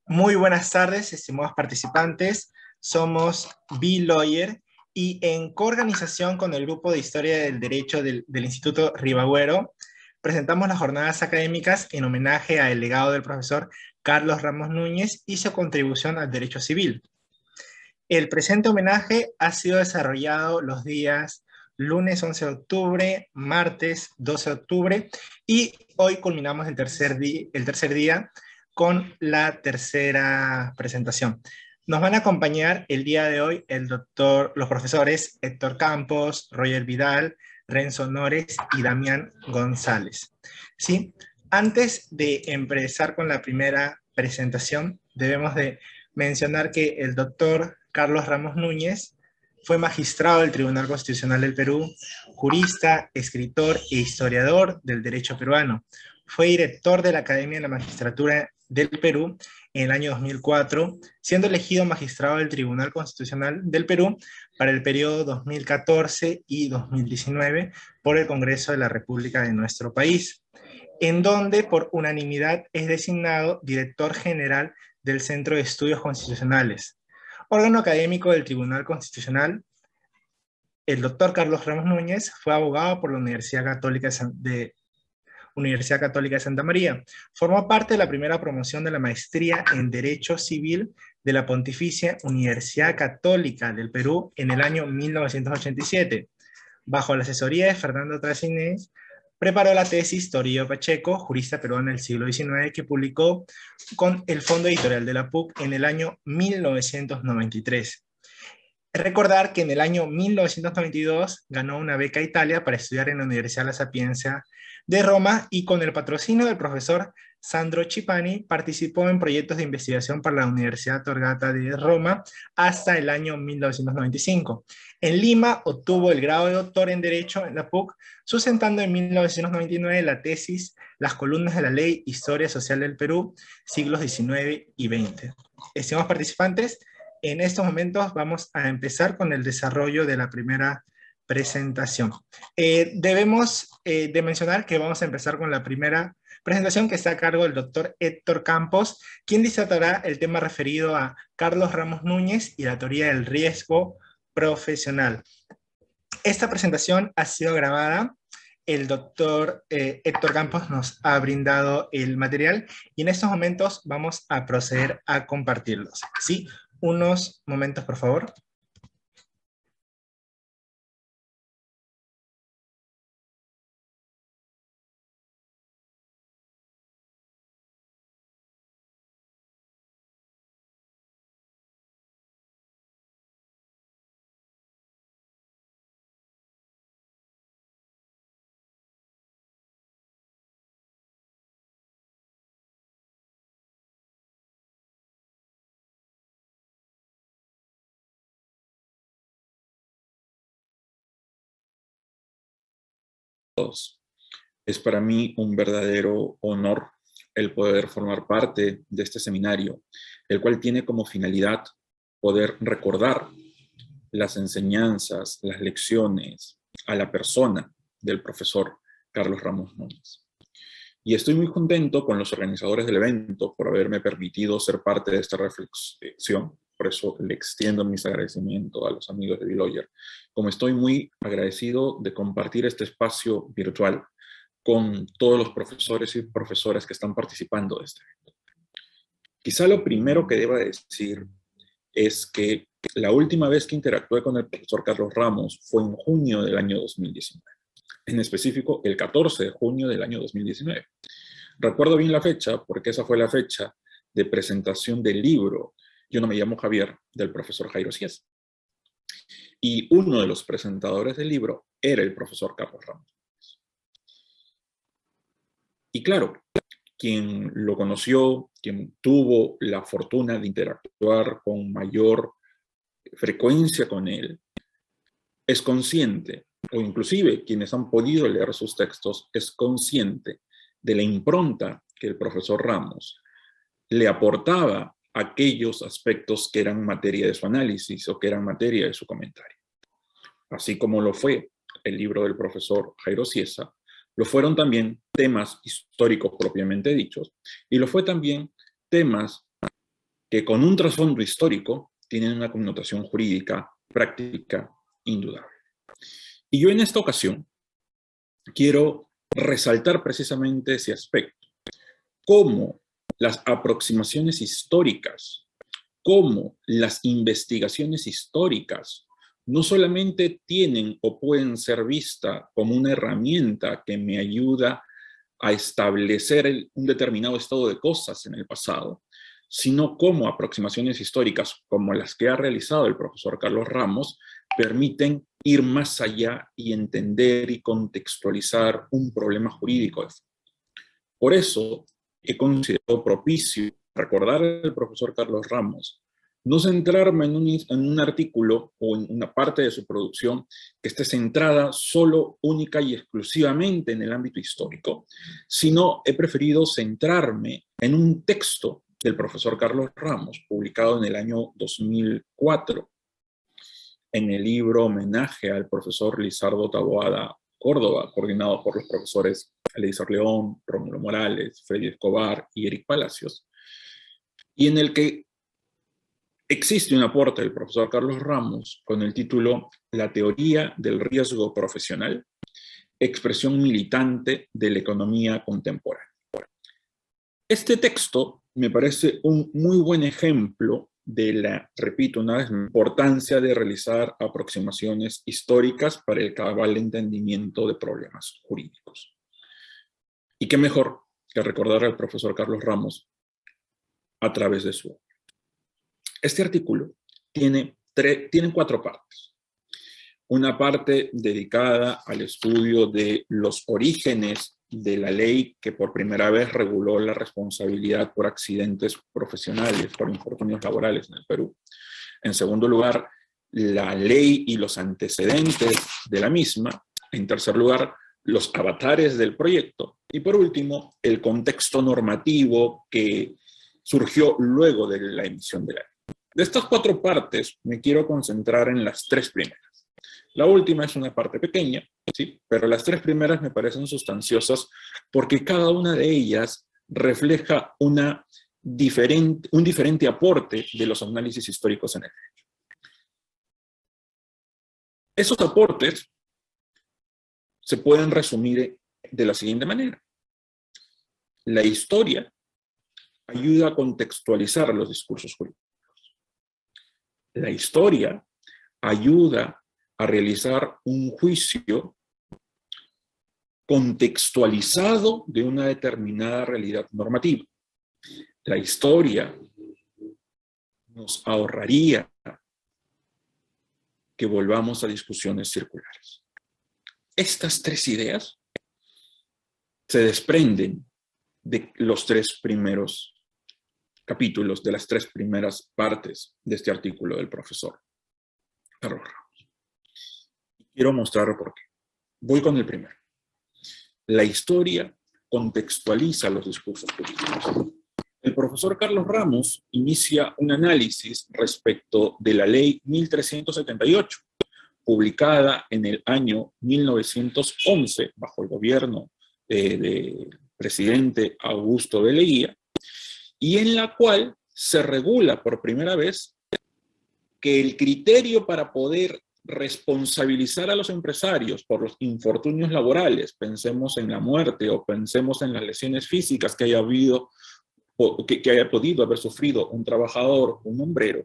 Muy buenas tardes, estimados participantes. Somos B-Lawyer y en coorganización con el Grupo de Historia del Derecho del Instituto Ribagüero, presentamos las jornadas académicas en homenaje al legado del profesor Carlos Ramos Núñez y su contribución al derecho civil. El presente homenaje ha sido desarrollado los días lunes 11 de octubre, martes 12 de octubre y hoy culminamos el tercer día con la tercera presentación. Nos van a acompañar el día de hoy los profesores Héctor Campos, Roger Vidal, Renzo Nores y Damián González. ¿Sí? Antes de empezar con la primera presentación, debemos de mencionar que el doctor Carlos Ramos Núñez fue magistrado del Tribunal Constitucional del Perú, jurista, escritor e historiador del derecho peruano. Fue director de la Academia de la Magistratura del Perú en el año 2004, siendo elegido magistrado del Tribunal Constitucional del Perú para el periodo 2014 y 2019 por el Congreso de la República de nuestro país, en donde por unanimidad es designado director general del Centro de Estudios Constitucionales, órgano académico del Tribunal Constitucional. El doctor Carlos Ramos Núñez fue abogado por la Universidad Católica de Santa María. Formó parte de la primera promoción de la maestría en Derecho Civil de la Pontificia Universidad Católica del Perú en el año 1987. Bajo la asesoría de Fernando Trasinés, preparó la tesis Torillo Pacheco, jurista peruano del siglo XIX, que publicó con el Fondo Editorial de la PUC en el año 1993. Recordar que en el año 1992 ganó una beca a Italia para estudiar en la Universidad La Sapienza de Roma y con el patrocinio del profesor Sandro Cipani participó en proyectos de investigación para la Universidad Tor Vergata de Roma hasta el año 1995. En Lima obtuvo el grado de doctor en Derecho en la PUC, sustentando en 1999 la tesis Las columnas de la ley, historia social del Perú, siglos XIX y XX. Estimados participantes, en estos momentos vamos a empezar con el desarrollo de la primera presentación. Debemos de mencionar que vamos a empezar con la primera presentación que está a cargo del doctor Héctor Campos, quien disertará el tema referido a Carlos Ramos Núñez y la teoría del riesgo profesional. Esta presentación ha sido grabada. El doctor Héctor Campos nos ha brindado el material y en estos momentos vamos a proceder a compartirlos. ¿Sí? Unos momentos, por favor. Es para mí un verdadero honor el poder formar parte de este seminario, el cual tiene como finalidad poder recordar las enseñanzas, las lecciones a la persona del profesor Carlos Ramos Núñez. Y estoy muy contento con los organizadores del evento por haberme permitido ser parte de esta reflexión. Por eso le extiendo mis agradecimientos a los amigos de B-Lawyer. Como estoy muy agradecido de compartir este espacio virtual con todos los profesores y profesoras que están participando de este evento. Quizá lo primero que deba decir es que la última vez que interactué con el profesor Carlos Ramos fue en junio del año 2019. En específico, el 14 de junio del año 2019. Recuerdo bien la fecha porque esa fue la fecha de presentación del libro Yo no me llamo Javier, del profesor Jairo Cieza. Y uno de los presentadores del libro era el profesor Carlos Ramos. Y claro, quien lo conoció, quien tuvo la fortuna de interactuar con mayor frecuencia con él, es consciente, o inclusive quienes han podido leer sus textos, es consciente de la impronta que el profesor Ramos le aportaba a aquellos aspectos que eran materia de su análisis o que eran materia de su comentario. Así como lo fue el libro del profesor Jairo Cieza, lo fueron también temas históricos propiamente dichos, y lo fue también temas que con un trasfondo histórico tienen una connotación jurídica práctica indudable. Y yo en esta ocasión quiero resaltar precisamente ese aspecto, cómo las aproximaciones históricas, cómo las investigaciones históricas no solamente tienen o pueden ser vistas como una herramienta que me ayuda a establecer un determinado estado de cosas en el pasado, sino como aproximaciones históricas como las que ha realizado el profesor Carlos Ramos permiten ir más allá y entender y contextualizar un problema jurídico. Por eso he considerado propicio recordar al profesor Carlos Ramos, no centrarme en un artículo o en una parte de su producción que esté centrada solo, única y exclusivamente en el ámbito histórico, sino he preferido centrarme en un texto del profesor Carlos Ramos, publicado en el año 2004, en el libro Homenaje al profesor Lizardo Taboada Córdoba, coordinado por los profesores Eliezer León, Rómulo Morales, Freddy Escobar y Eric Palacios, y en el que existe un aporte del profesor Carlos Ramos con el título La teoría del riesgo profesional, expresión militante de la economía contemporánea. Este texto me parece un muy buen ejemplo de la, repito una vez, importancia de realizar aproximaciones históricas para el cabal entendimiento de problemas jurídicos. Y qué mejor que recordar al profesor Carlos Ramos a través de su obra. Este artículo tiene 4 partes. Una parte dedicada al estudio de los orígenes de la ley que por primera vez reguló la responsabilidad por accidentes profesionales, por infortunios laborales en el Perú. En segundo lugar, la ley y los antecedentes de la misma. En tercer lugar, los avatares del proyecto. Y por último, el contexto normativo que surgió luego de la emisión de la ley. De estas 4 partes me quiero concentrar en las 3 primeras. La última es una parte pequeña, ¿sí? Pero las 3 primeras me parecen sustanciosas porque cada una de ellas refleja un diferente aporte de los análisis históricos en el derecho. Esos aportes se pueden resumir de la siguiente manera. La historia ayuda a contextualizar los discursos jurídicos. La historia ayuda a realizar un juicio contextualizado de una determinada realidad normativa. La historia nos ahorraría que volvamos a discusiones circulares. Estas 3 ideas se desprenden de los 3 primeros capítulos, de las 3 primeras partes de este artículo del profesor Carlos Ramos. Quiero mostrar por qué. Voy con el primero. La historia contextualiza los discursos políticos. El profesor Carlos Ramos inicia un análisis respecto de la ley 1378, publicada en el año 1911 bajo el gobierno del presidente Augusto de Leguía, y en la cual se regula por primera vez que el criterio para poder responsabilizar a los empresarios por los infortunios laborales, pensemos en la muerte o pensemos en las lesiones físicas que haya habido o que haya podido haber sufrido un trabajador, un obrero,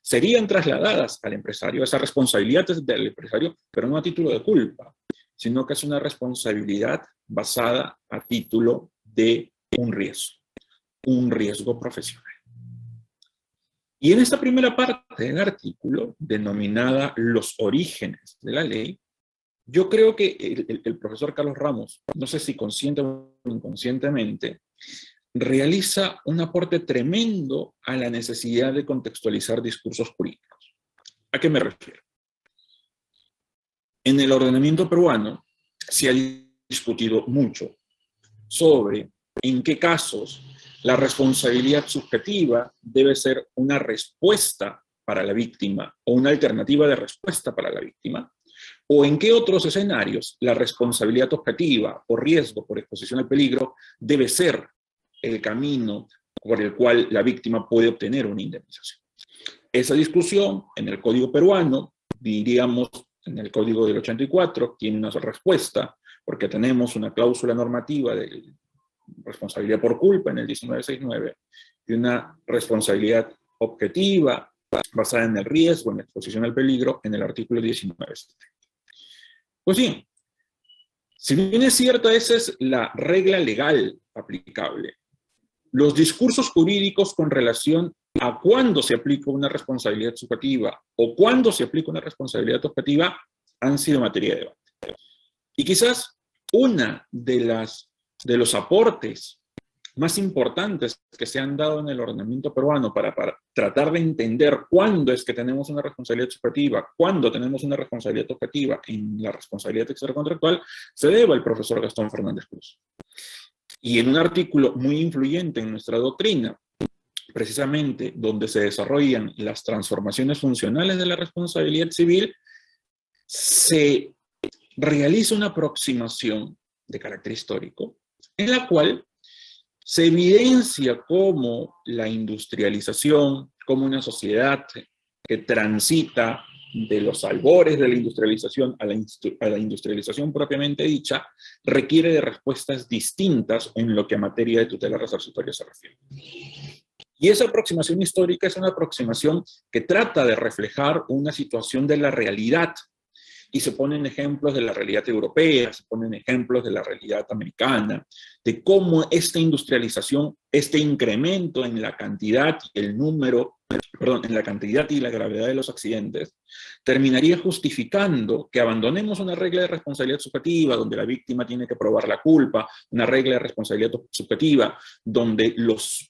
serían trasladadas al empresario. Esa responsabilidad es del empresario, pero no a título de culpa, sino que es una responsabilidad basada a título de un riesgo profesional. Y en esta primera parte del artículo, denominada Los orígenes de la ley, yo creo que el profesor Carlos Ramos, no sé si consciente o inconscientemente, realiza un aporte tremendo a la necesidad de contextualizar discursos jurídicos. ¿A qué me refiero? En el ordenamiento peruano se ha discutido mucho sobre en qué casos la responsabilidad subjetiva debe ser una respuesta para la víctima o una alternativa de respuesta para la víctima, o en qué otros escenarios la responsabilidad objetiva por riesgo, por exposición al peligro, debe ser el camino por el cual la víctima puede obtener una indemnización. Esa discusión en el Código peruano, diríamos en el Código del 84, tiene una respuesta, porque tenemos una cláusula normativa de responsabilidad por culpa en el 1969 y una responsabilidad objetiva basada en el riesgo, en la exposición al peligro, en el artículo 19. Pues bien, si bien es cierto, esa es la regla legal aplicable, los discursos jurídicos con relación a cuándo se aplica una responsabilidad subjetiva o cuándo se aplica una responsabilidad objetiva han sido materia de debate. Y quizás una de los aportes más importantes que se han dado en el ordenamiento peruano para tratar de entender cuándo es que tenemos una responsabilidad subjetiva, cuándo tenemos una responsabilidad objetiva en la responsabilidad extracontractual, se debe al profesor Gastón Fernández Cruz. Y en un artículo muy influyente en nuestra doctrina, precisamente donde se desarrollan las transformaciones funcionales de la responsabilidad civil, se realiza una aproximación de carácter histórico en la cual se evidencia cómo la industrialización, como una sociedad que transita de los albores de la industrialización a la industrialización propiamente dicha, requiere de respuestas distintas en lo que a materia de tutela resarcitoria se refiere. Y esa aproximación histórica es una aproximación que trata de reflejar una situación de la realidad, y se ponen ejemplos de la realidad europea, se ponen ejemplos de la realidad americana, de cómo esta industrialización, este incremento en la cantidad y el número, en la cantidad y la gravedad de los accidentes, terminaría justificando que abandonemos una regla de responsabilidad subjetiva, donde la víctima tiene que probar la culpa, una regla de responsabilidad subjetiva, donde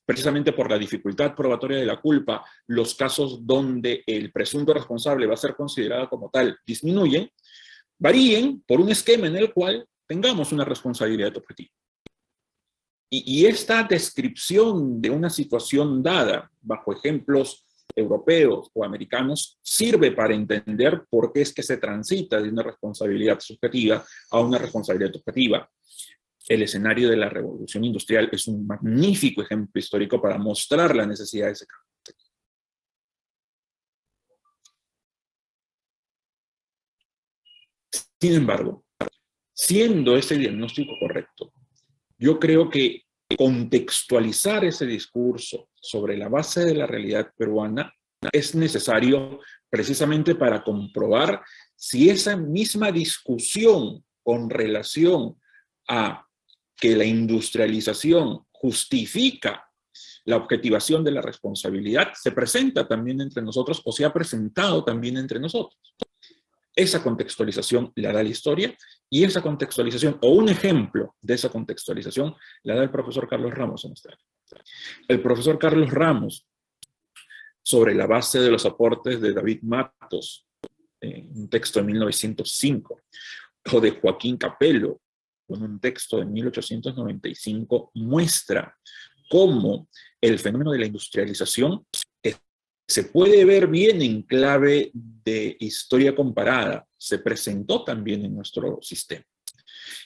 precisamente por la dificultad probatoria de la culpa, los casos donde el presunto responsable va a ser considerado como tal disminuyen, varíen por un esquema en el cual tengamos una responsabilidad objetiva. Y esta descripción de una situación dada bajo ejemplos europeos o americanos sirve para entender por qué es que se transita de una responsabilidad subjetiva a una responsabilidad objetiva. El escenario de la revolución industrial es un magnífico ejemplo histórico para mostrar la necesidad de ese cambio. Sin embargo, siendo ese diagnóstico correcto, yo creo que contextualizar ese discurso sobre la base de la realidad peruana es necesario precisamente para comprobar si esa misma discusión con relación a que la industrialización justifica la objetivación de la responsabilidad se presenta también entre nosotros o se ha presentado también entre nosotros. Esa contextualización la da la historia y esa contextualización, o un ejemplo de esa contextualización, la da el profesor Carlos Ramos en esta área. El profesor Carlos Ramos, sobre la base de los aportes de David Matos, un texto de 1905, o de Joaquín Capello, con un texto de 1895, muestra cómo el fenómeno de la industrialización se puede ver bien en clave de historia comparada, se presentó también en nuestro sistema.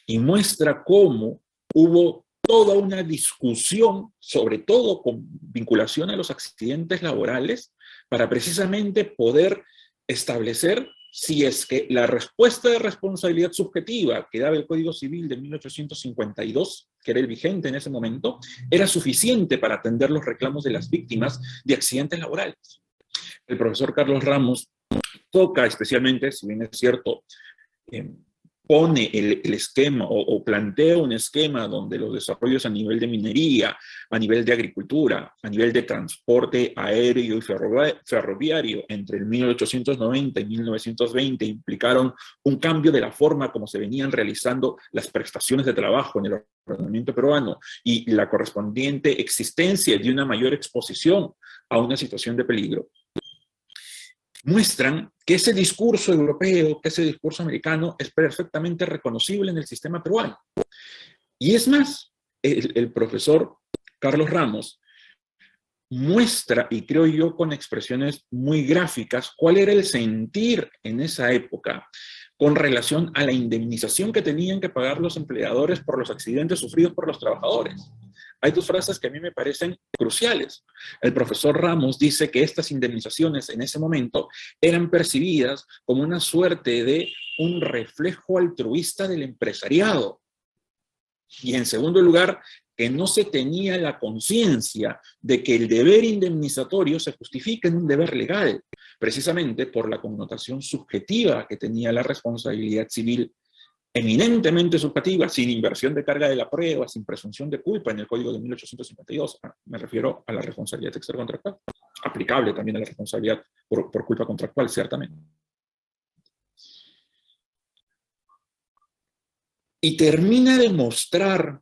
Y muestra cómo hubo toda una discusión, sobre todo con vinculación a los accidentes laborales, para precisamente poder establecer si es que la respuesta de responsabilidad subjetiva que daba el Código Civil de 1852, que era el vigente en ese momento, era suficiente para atender los reclamos de las víctimas de accidentes laborales. El profesor Carlos Ramos toca especialmente, si bien es cierto, pone el esquema o plantea un esquema donde los desarrollos a nivel de minería, a nivel de agricultura, a nivel de transporte aéreo y ferroviario entre el 1890 y 1920 implicaron un cambio de la forma como se venían realizando las prestaciones de trabajo en el ordenamiento peruano y la correspondiente existencia de una mayor exposición a una situación de peligro. Muestran que ese discurso europeo, que ese discurso americano es perfectamente reconocible en el sistema peruano. Y es más, el profesor Carlos Ramos muestra, y creo yo con expresiones muy gráficas, cuál era el sentir en esa época con relación a la indemnización que tenían que pagar los empleadores por los accidentes sufridos por los trabajadores. hay dos frases que a mí me parecen cruciales. El profesor Ramos dice que estas indemnizaciones en ese momento eran percibidas como una suerte de un reflejo altruista del empresariado. Y en segundo lugar, que no se tenía la conciencia de que el deber indemnizatorio se justifica en un deber legal, precisamente por la connotación subjetiva que tenía la responsabilidad civil, eminentemente subjetiva, sin inversión de carga de la prueba, sin presunción de culpa en el Código de 1852. Me refiero a la responsabilidad extracontractual, aplicable también a la responsabilidad por culpa contractual, ciertamente. Y termina de mostrar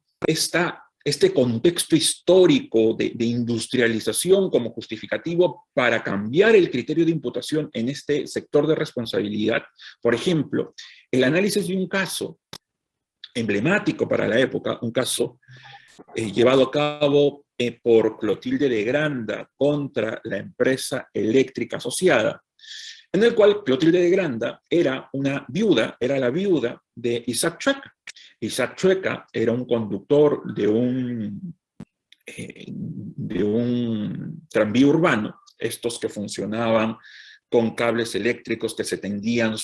este contexto histórico de industrialización como justificativo para cambiar el criterio de imputación en este sector de responsabilidad. Por ejemplo, el análisis de un caso emblemático para la época, un caso llevado a cabo por Clotilde de Granda contra la empresa eléctrica asociada, en el cual Clotilde de Granda era la viuda de Isaac Chueca. Isaac Chueca era un conductor de un tranvía urbano, estos que funcionaban con cables eléctricos que se tendían de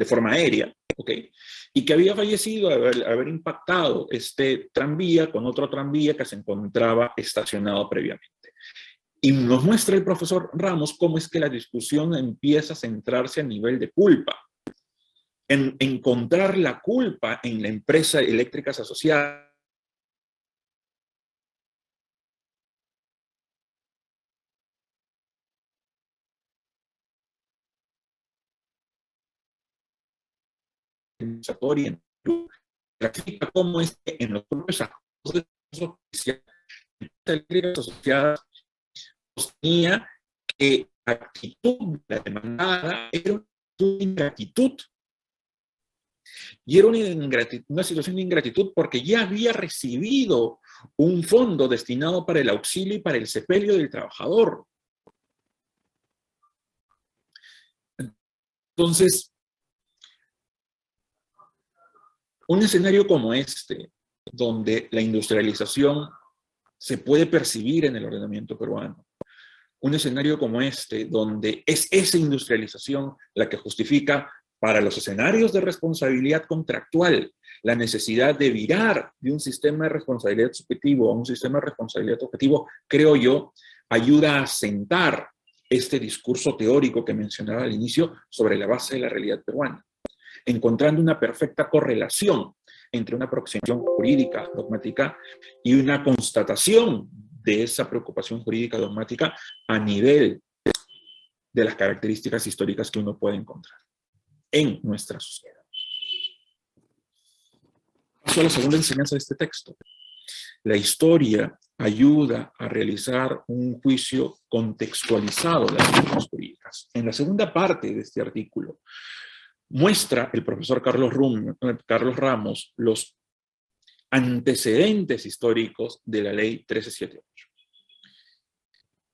forma aérea, ¿okay? Y que había fallecido al haber impactado este tranvía con otro tranvía que se encontraba estacionado previamente. Y nos muestra el profesor Ramos cómo es que la discusión empieza a centrarse a nivel de culpa, en encontrar la culpa en la empresa eléctricas asociada, cómo es que en los propios acuerdos eléctricas asociadas sostenía que la actitud de la demandada era una ingratitud. Y era una situación de ingratitud porque ya había recibido un fondo destinado para el auxilio y para el sepelio del trabajador. Entonces, un escenario como este, donde la industrialización se puede percibir en el ordenamiento peruano, un escenario como este, donde es esa industrialización la que justifica para los escenarios de responsabilidad contractual la necesidad de virar de un sistema de responsabilidad subjetivo a un sistema de responsabilidad objetivo, creo yo, ayuda a sentar este discurso teórico que mencionaba al inicio sobre la base de la realidad peruana, encontrando una perfecta correlación entre una aproximación jurídica dogmática y una constatación de esa preocupación jurídica dogmática a nivel de las características históricas que uno puede encontrar en nuestra sociedad. Paso a la segunda enseñanza de este texto. La historia ayuda a realizar un juicio contextualizado de las normas jurídicas. En la segunda parte de este artículo, muestra el profesor Carlos Ramos los antecedentes históricos de la ley 1378.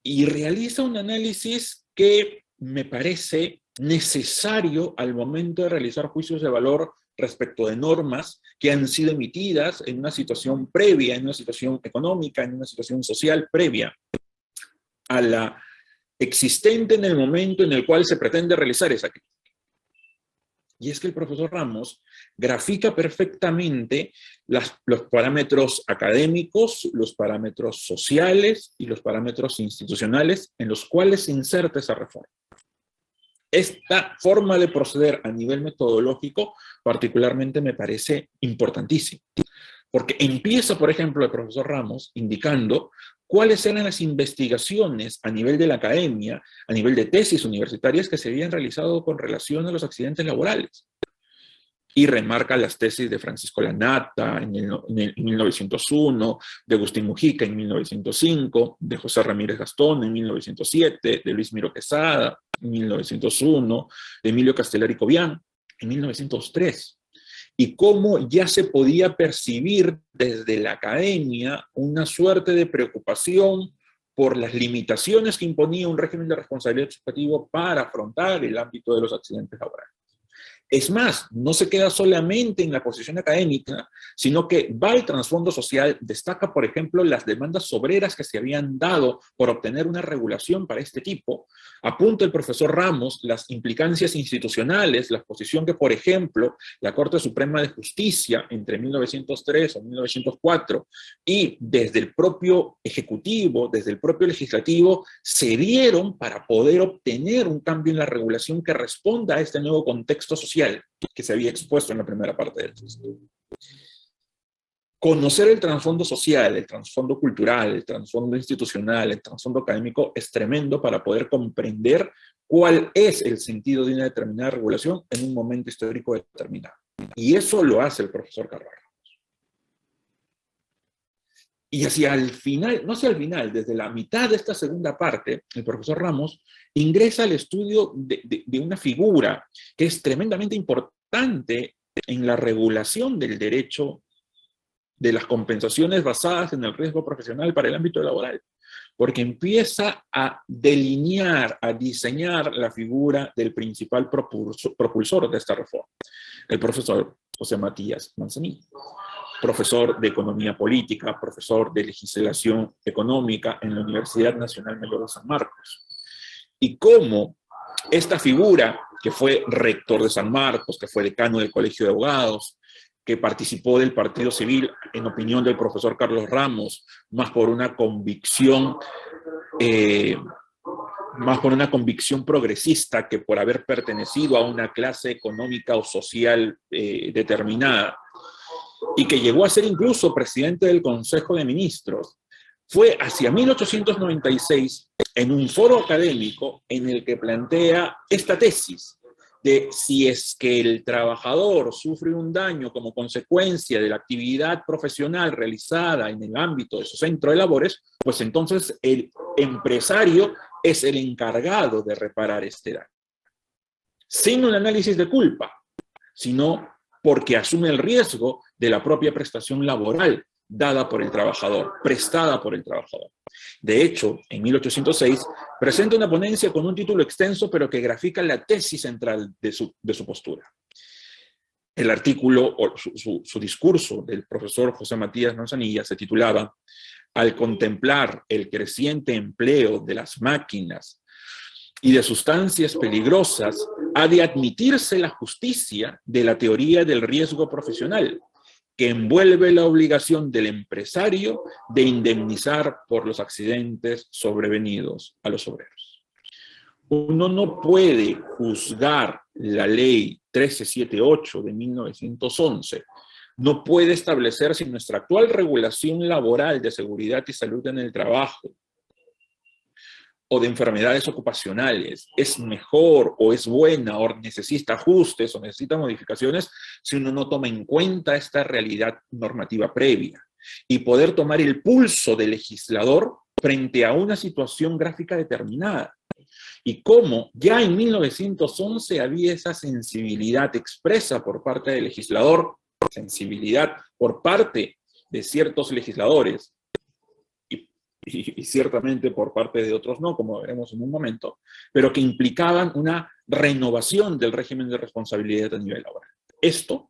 Y realiza un análisis que me parece necesario al momento de realizar juicios de valor respecto de normas que han sido emitidas en una situación previa, en una situación económica, en una situación social previa a la existente en el momento en el cual se pretende realizar esa crítica. Y es que el profesor Ramos grafica perfectamente los parámetros académicos, los parámetros sociales y los parámetros institucionales en los cuales se inserta esa reforma. Esta forma de proceder a nivel metodológico particularmente me parece importantísima, porque empieza, por ejemplo, el profesor Ramos indicando cuáles eran las investigaciones a nivel de la academia, a nivel de tesis universitarias que se habían realizado con relación a los accidentes laborales. Y remarca las tesis de Francisco Lanata en 1901, de Agustín Mujica en 1905, de José Ramírez Gastón en 1907, de Luis Miro Quesada en 1901, de Emilio Castellari Cobian en 1903. Y cómo ya se podía percibir desde la academia una suerte de preocupación por las limitaciones que imponía un régimen de responsabilidad subjetivo para afrontar el ámbito de los accidentes laborales. Es más, no se queda solamente en la posición académica, sino que va al trasfondo social, destaca, por ejemplo, las demandas obreras que se habían dado por obtener una regulación para este tipo. Apunta el profesor Ramos las implicancias institucionales, la posición que, por ejemplo, la Corte Suprema de Justicia entre 1903 o 1904 y desde el propio Ejecutivo, desde el propio Legislativo, se dieron para poder obtener un cambio en la regulación que responda a este nuevo contexto social que se había expuesto en la primera parte del texto. Conocer el trasfondo social, el trasfondo cultural, el trasfondo institucional, el trasfondo académico es tremendo para poder comprender cuál es el sentido de una determinada regulación en un momento histórico determinado. Y eso lo hace el profesor Carlos Ramos. Y hacia el final, no hacia el final, desde la mitad de esta segunda parte, el profesor Ramos ingresa al estudio de una figura que es tremendamente importante en la regulación del derecho de las compensaciones basadas en el riesgo profesional para el ámbito laboral, porque empieza a delinear, a diseñar la figura del principal propulsor de esta reforma, el profesor José Matías Manzanilla, profesor de Economía Política, profesor de Legislación Económica en la Universidad Nacional Mayor de San Marcos. Y cómo esta figura, que fue rector de San Marcos, que fue decano del Colegio de Abogados, que participó del Partido Civil, en opinión del profesor Carlos Ramos, más por una convicción progresista que por haber pertenecido a una clase económica o social determinada, y que llegó a ser incluso presidente del Consejo de Ministros, fue hacia 1896 en un foro académico en el que plantea esta tesis de si es que el trabajador sufre un daño como consecuencia de la actividad profesional realizada en el ámbito de su centro de labores, pues entonces el empresario es el encargado de reparar este daño. Sin un análisis de culpa, sino porque asume el riesgo de la propia prestación laboral dada por el trabajador, prestada por el trabajador. De hecho, en 1806 presenta una ponencia con un título extenso, pero que grafica la tesis central de su postura. El artículo, o su discurso del profesor José Matías Manzanilla se titulaba "Al contemplar el creciente empleo de las máquinas y de sustancias peligrosas, ha de admitirse la justicia de la teoría del riesgo profesional, que envuelve la obligación del empresario de indemnizar por los accidentes sobrevenidos a los obreros". Uno no puede juzgar la ley 1378 de 1911, no puede establecer si nuestra actual regulación laboral de seguridad y salud en el trabajo o de enfermedades ocupacionales es mejor o es buena o necesita ajustes o necesita modificaciones si uno no toma en cuenta esta realidad normativa previa y poder tomar el pulso del legislador frente a una situación gráfica determinada. Y cómo ya en 1911 había esa sensibilidad expresa por parte del legislador, sensibilidad por parte de ciertos legisladores, y ciertamente por parte de otros no, como veremos en un momento, pero que implicaban una renovación del régimen de responsabilidad a nivel laboral. Esto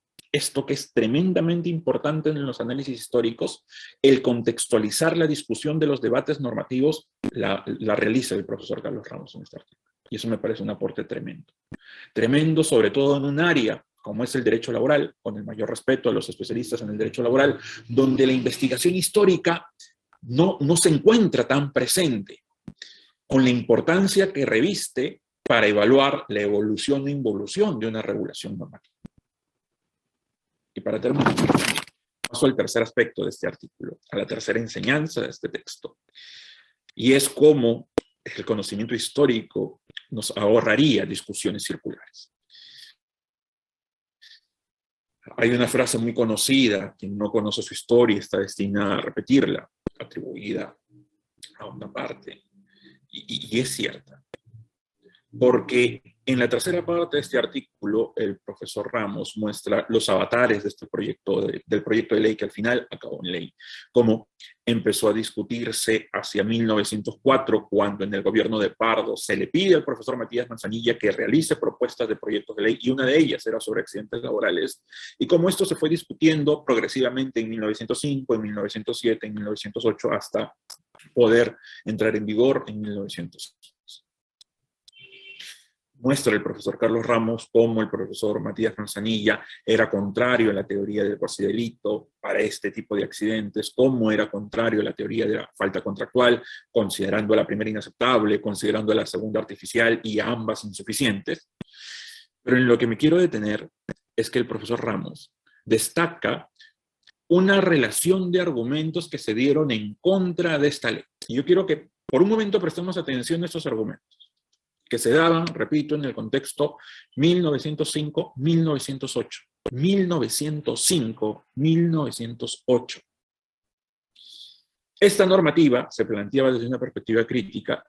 que es tremendamente importante en los análisis históricos, el contextualizar la discusión de los debates normativos, la realiza el profesor Carlos Ramos en este artículo. Y eso me parece un aporte tremendo. Tremendo, sobre todo en un área como es el derecho laboral, con el mayor respeto a los especialistas en el derecho laboral, donde la investigación histórica no se encuentra tan presente, con la importancia que reviste para evaluar la evolución e involución de una regulación normativa. Y para terminar, paso al tercer aspecto de este artículo, a la tercera enseñanza de este texto, y es cómo el conocimiento histórico nos ahorraría discusiones circulares. Hay una frase muy conocida, quien no conoce su historia está destinada a repetirla, atribuida a una parte, y es cierta, porque En la tercera parte de este artículo, el profesor Ramos muestra los avatares de este proyecto del proyecto de ley que al final acabó en ley, cómo empezó a discutirse hacia 1904, cuando en el gobierno de Pardo se le pide al profesor Matías Manzanilla que realice propuestas de proyectos de ley, y una de ellas era sobre accidentes laborales, y cómo esto se fue discutiendo progresivamente en 1905, en 1907, en 1908, hasta poder entrar en vigor en 1900. Muestra el profesor Carlos Ramos cómo el profesor Matías Manzanilla era contrario a la teoría del delito para este tipo de accidentes, cómo era contrario a la teoría de la falta contractual, considerando a la primera inaceptable, considerando a la segunda artificial y a ambas insuficientes. Pero en lo que me quiero detener es que el profesor Ramos destaca una relación de argumentos que se dieron en contra de esta ley. Y yo quiero que por un momento prestemos atención a estos argumentos, que se daban, repito, en el contexto 1905-1908. 1905-1908. Esta normativa se planteaba desde una perspectiva crítica,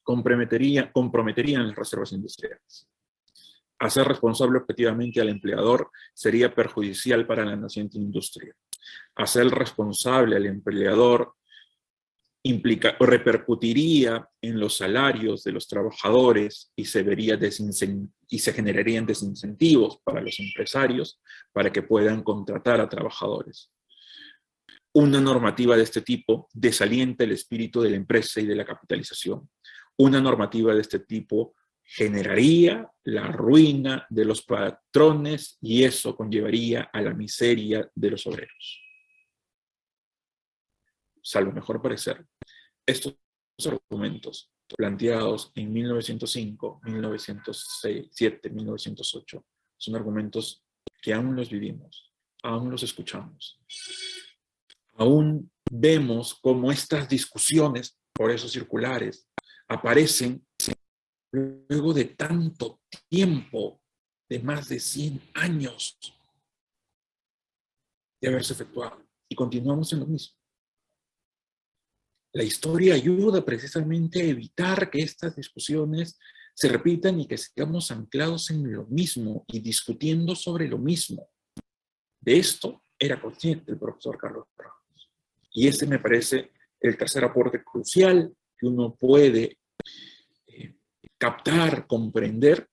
comprometerían las reservas industriales. Hacer responsable objetivamente al empleador sería perjudicial para la naciente industria. Hacer responsable al empleador repercutiría en los salarios de los trabajadores y se generarían desincentivos para los empresarios para que puedan contratar a trabajadores. Una normativa de este tipo desalienta el espíritu de la empresa y de la capitalización. Una normativa de este tipo generaría la ruina de los patrones y eso conllevaría a la miseria de los obreros. Salvo mejor parecer, estos argumentos planteados en 1905, 1907, 1908, son argumentos que aún los vivimos, aún los escuchamos. Aún vemos cómo estas discusiones, por eso circulares, aparecen luego de tanto tiempo, de más de 100 años de haberse efectuado, y continuamos en lo mismo. La historia ayuda precisamente a evitar que estas discusiones se repitan y que sigamos anclados en lo mismo y discutiendo sobre lo mismo. De esto era consciente el profesor Carlos Ramos. Y este me parece el tercer aporte crucial que uno puede captar, comprender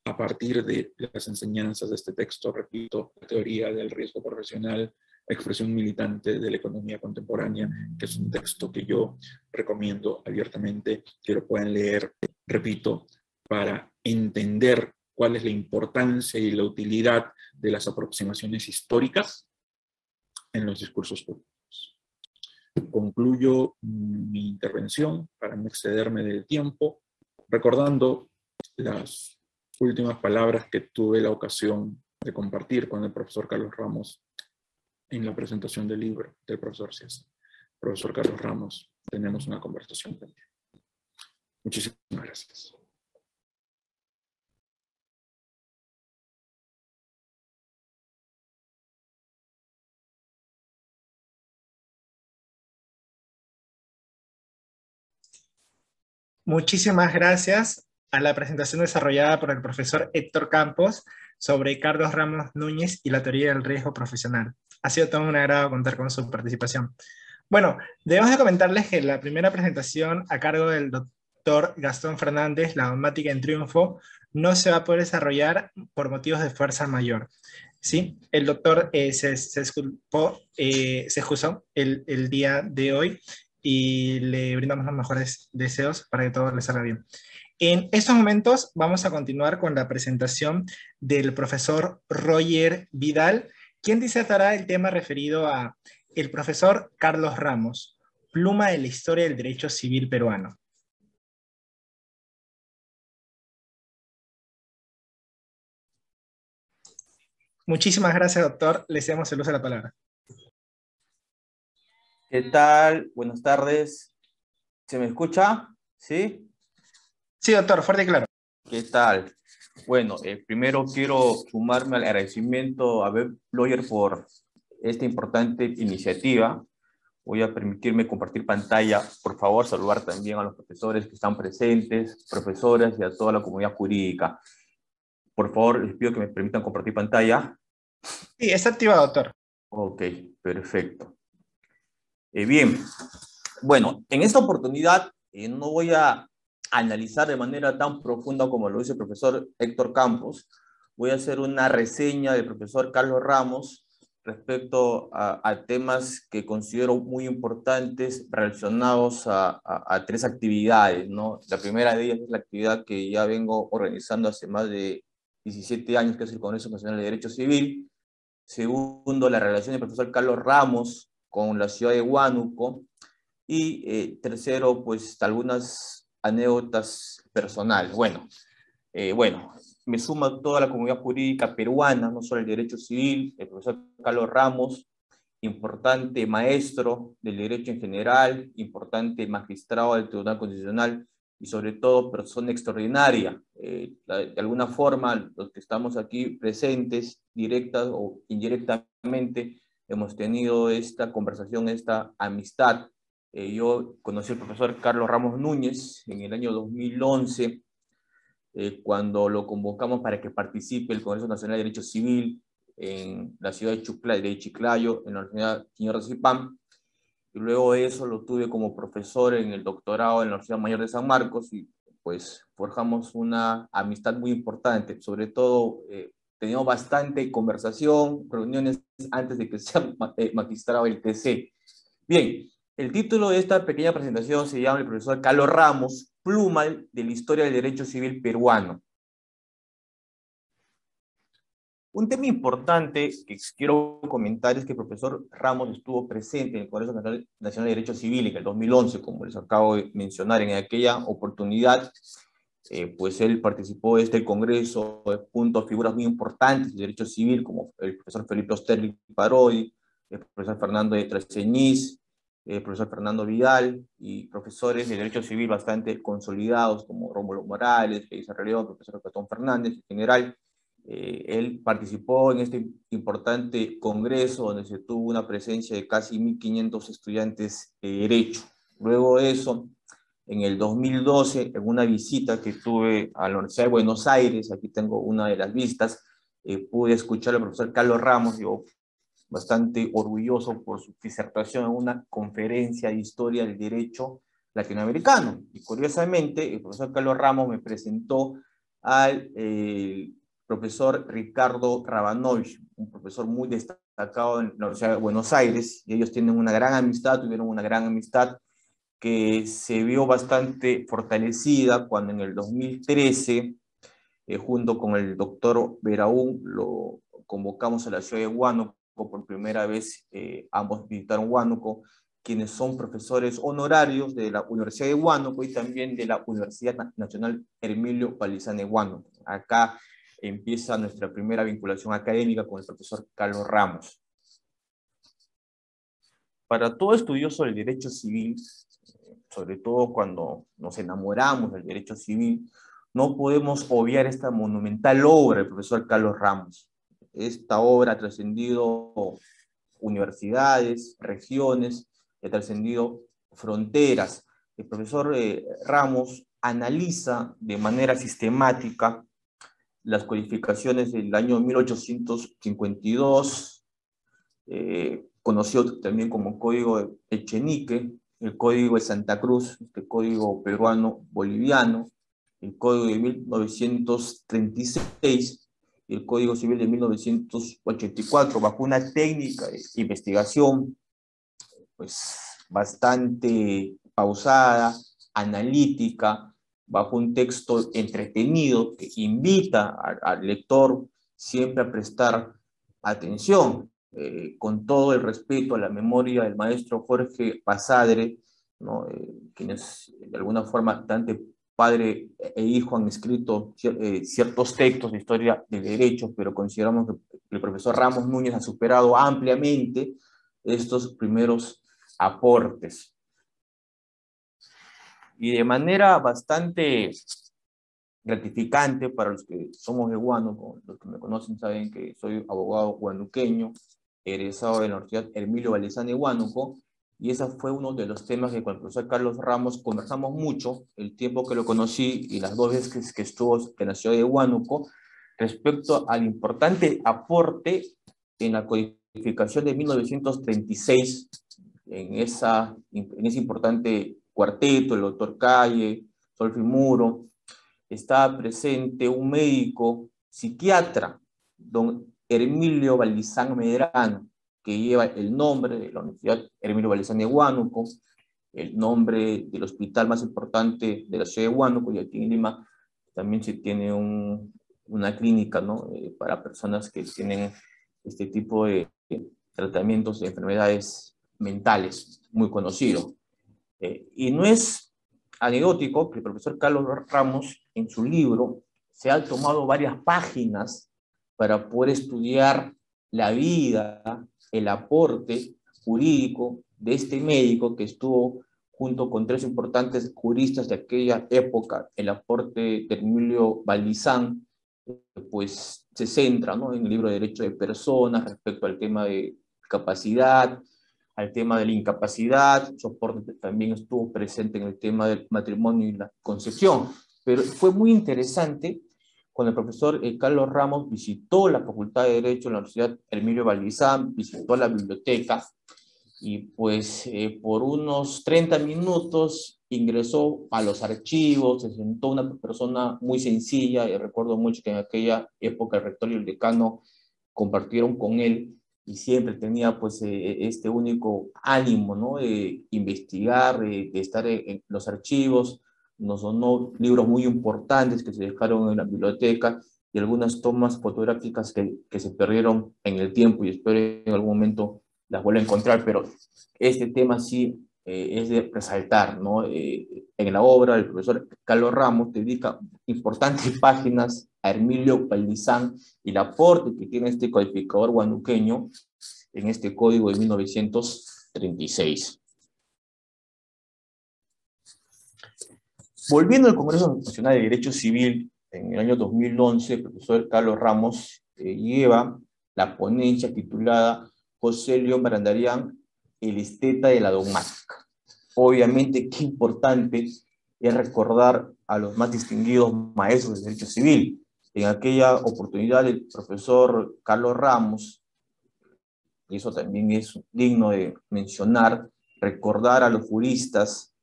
a partir de las enseñanzas de este texto, repito, la teoría del riesgo profesional, expresión militante de la economía contemporánea, que es un texto que yo recomiendo abiertamente que lo puedan leer, repito, para entender cuál es la importancia y la utilidad de las aproximaciones históricas en los discursos públicos. Concluyo mi intervención para no excederme del tiempo, recordando las últimas palabras que tuve la ocasión de compartir con el profesor Carlos Ramos en la presentación del libro del profesor César. Profesor Carlos Ramos, tenemos una conversación pendiente. Muchísimas gracias. Muchísimas gracias a la presentación desarrollada por el profesor Héctor Campos sobre Carlos Ramos Núñez y la teoría del riesgo profesional. Ha sido todo un agrado contar con su participación. Bueno, debemos de comentarles que la primera presentación a cargo del doctor Gastón Fernández, la dogmática en triunfo, no se va a poder desarrollar por motivos de fuerza mayor. ¿Sí? El doctor se excusó el día de hoy y le brindamos los mejores deseos para que todo le salga bien. En estos momentos vamos a continuar con la presentación del profesor Roger Vidal, quien disertará el tema referido a el profesor Carlos Ramos, pluma de la historia del derecho civil peruano. Muchísimas gracias, doctor. Le cedemos el uso de la palabra. ¿Qué tal? Buenas tardes. ¿Se me escucha? ¿Sí? Sí, doctor, fuerte y claro. ¿Qué tal? Bueno, primero quiero sumarme al agradecimiento a Web Lawyer por esta importante iniciativa, Voy a permitirme compartir pantalla. Por favor, saludar también a los profesores que están presentes, profesoras y a toda la comunidad jurídica. Por favor, les pido que me permitan compartir pantalla. Sí, está activado, doctor. Ok, perfecto. Bien, bueno, en esta oportunidad no voy a analizar de manera tan profunda como lo dice el profesor Héctor Campos. Voy a hacer una reseña del profesor Carlos Ramos respecto a temas que considero muy importantes relacionados a tres actividades, ¿no? La primera de ellas es la actividad que ya vengo organizando hace más de 17 años, que es el Congreso Nacional de Derecho Civil. Segundo, la relación del profesor Carlos Ramos con la ciudad de Huánuco. Y tercero, pues algunas anécdotas personales. Bueno, me suma toda la comunidad jurídica peruana, no solo el derecho civil, el profesor Carlos Ramos, importante maestro del derecho en general, importante magistrado del Tribunal Constitucional y sobre todo persona extraordinaria. De alguna forma, los que estamos aquí presentes, directas o indirectamente, hemos tenido esta conversación, esta amistad. Yo conocí al profesor Carlos Ramos Núñez en el año 2011, cuando lo convocamos para que participe el Congreso Nacional de Derecho Civil en la ciudad de Chiclayo, en la Universidad Señor Zipán. Y luego de eso lo tuve como profesor en el doctorado en la Universidad Mayor de San Marcos y pues forjamos una amistad muy importante. Sobre todo teníamos bastante conversación, reuniones antes de que sea magistrado el TC. Bien, el título de esta pequeña presentación se llama El profesor Carlos Ramos, pluma de la historia del derecho civil peruano. Un tema importante que quiero comentar es que el profesor Ramos estuvo presente en el Congreso Nacional de Derecho Civil en el 2011, como les acabo de mencionar. En aquella oportunidad, pues él participó de este congreso junto a figuras muy importantes de derecho civil, como el profesor Felipe Osterli Parodi, el profesor Fernando de Traseñiz, el profesor Fernando Vidal, y profesores de derecho civil bastante consolidados, como Rómulo Morales, Felisa León, el profesor Catón Fernández, en general. Él participó en este importante congreso donde se tuvo una presencia de casi 1.500 estudiantes de Derecho. Luego de eso, en el 2012, en una visita que tuve a la Universidad de Buenos Aires, aquí tengo una de las vistas, pude escuchar al profesor Carlos Ramos, yo bastante orgulloso por su disertación en una conferencia de historia del derecho latinoamericano. Y curiosamente, el profesor Carlos Ramos me presentó al profesor Ricardo Rabanovich, un profesor muy destacado en la Universidad de Buenos Aires, y ellos tienen una gran amistad, tuvieron una gran amistad que se vio bastante fortalecida cuando en el 2013, junto con el doctor Veraún, lo convocamos a la ciudad de Huánuco por primera vez. Ambos visitaron Huánuco, quienes son profesores honorarios de la Universidad de Huánuco y también de la Universidad Nacional Hermilio Palizane Huánuco. Acá empieza nuestra primera vinculación académica con el profesor Carlos Ramos. Para todo estudioso del derecho civil, sobre todo cuando nos enamoramos del derecho civil, no podemos obviar esta monumental obra del profesor Carlos Ramos. Esta obra ha trascendido universidades, regiones, ha trascendido fronteras. El profesor Ramos analiza de manera sistemática las codificaciones del año 1852, conocido también como Código de Echenique, el Código de Santa Cruz, este Código peruano-boliviano, el Código de 1936 y el Código Civil de 1984, bajo una técnica de investigación pues bastante pausada, analítica, bajo un texto entretenido que invita al lector siempre a prestar atención, con todo el respeto a la memoria del maestro Jorge Basadre, ¿no? Quien es de alguna forma tanto padre e hijo han escrito ciertos textos de historia del derecho, pero consideramos que el profesor Ramos Núñez ha superado ampliamente estos primeros aportes. Y de manera bastante gratificante para los que somos de Huánuco, los que me conocen saben que soy abogado huanuqueño, egresado de la Universidad Hermilio Palizane Huánuco, y ese fue uno de los temas que con el profesor Carlos Ramos conversamos mucho, el tiempo que lo conocí y las 2 veces que estuvo en la ciudad de Huánuco, respecto al importante aporte en la codificación de 1936, en ese importante cuarteto, el doctor Calle, Solfi Muro. Estaba presente un médico psiquiatra, don Hermilio Valdizán Medrano, que lleva el nombre de la Universidad Hermilio Valdizán de Huánuco, el nombre del hospital más importante de la ciudad de Huánuco, y aquí en Lima también se tiene una clínica, ¿no? Para personas que tienen este tipo de tratamientos de enfermedades mentales, muy conocido. Y no es anecdótico que el profesor Carlos Ramos, en su libro, se ha tomado varias páginas para poder estudiar la vida, el aporte jurídico de este médico que estuvo junto con 3 importantes juristas de aquella época. El aporte de Hermilio Valdizán, pues se centra, ¿no?, en el libro de Derecho de Personas respecto al tema de capacidad, al tema de la incapacidad. Soporte también estuvo presente en el tema del matrimonio y la concepción. Pero fue muy interesante cuando el profesor Carlos Ramos visitó la Facultad de Derecho en la Universidad Hermilio Valdizán, visitó la biblioteca y pues por unos 30 minutos ingresó a los archivos, se sentó una persona muy sencilla, y recuerdo mucho que en aquella época el rector y el decano compartieron con él, y siempre tenía pues este único ánimo, ¿no?, de investigar, de estar en los archivos. Nos donó libros muy importantes que se dejaron en la biblioteca y algunas tomas fotográficas que se perdieron en el tiempo, y espero en algún momento las vuelva a encontrar, pero este tema sí es de resaltar, ¿no? En la obra el profesor Carlos Ramos dedica importantes páginas a Hermilio Valdizán y el aporte que tiene este codificador huanuqueño en este código de 1936. Volviendo al Congreso Nacional de Derecho Civil, en el año 2011, el profesor Carlos Ramos lleva la ponencia titulada José León Barandarián, el esteta de la dogmática. Obviamente, qué importante es recordar a los más distinguidos maestros del derecho civil. En aquella oportunidad, el profesor Carlos Ramos, y eso también es digno de mencionar, recordar a los juristas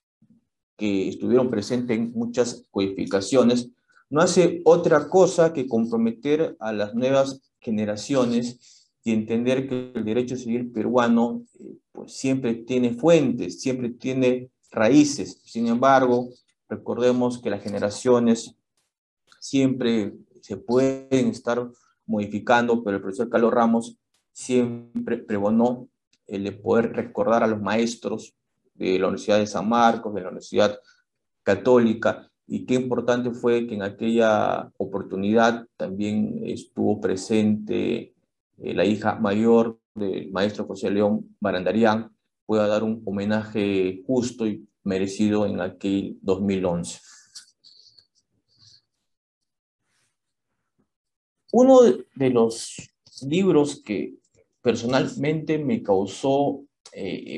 que estuvieron presentes en muchas codificaciones, no hace otra cosa que comprometer a las nuevas generaciones y entender que el derecho civil peruano pues siempre tiene fuentes, siempre tiene raíces. Sin embargo, recordemos que las generaciones siempre se pueden estar modificando, pero el profesor Carlos Ramos siempre pregonó el de poder recordar a los maestros de la Universidad de San Marcos, de la Universidad Católica, y qué importante fue que en aquella oportunidad también estuvo presente la hija mayor del maestro José León Barandarián, pueda dar un homenaje justo y merecido en aquel 2011. Uno de los libros que personalmente me causó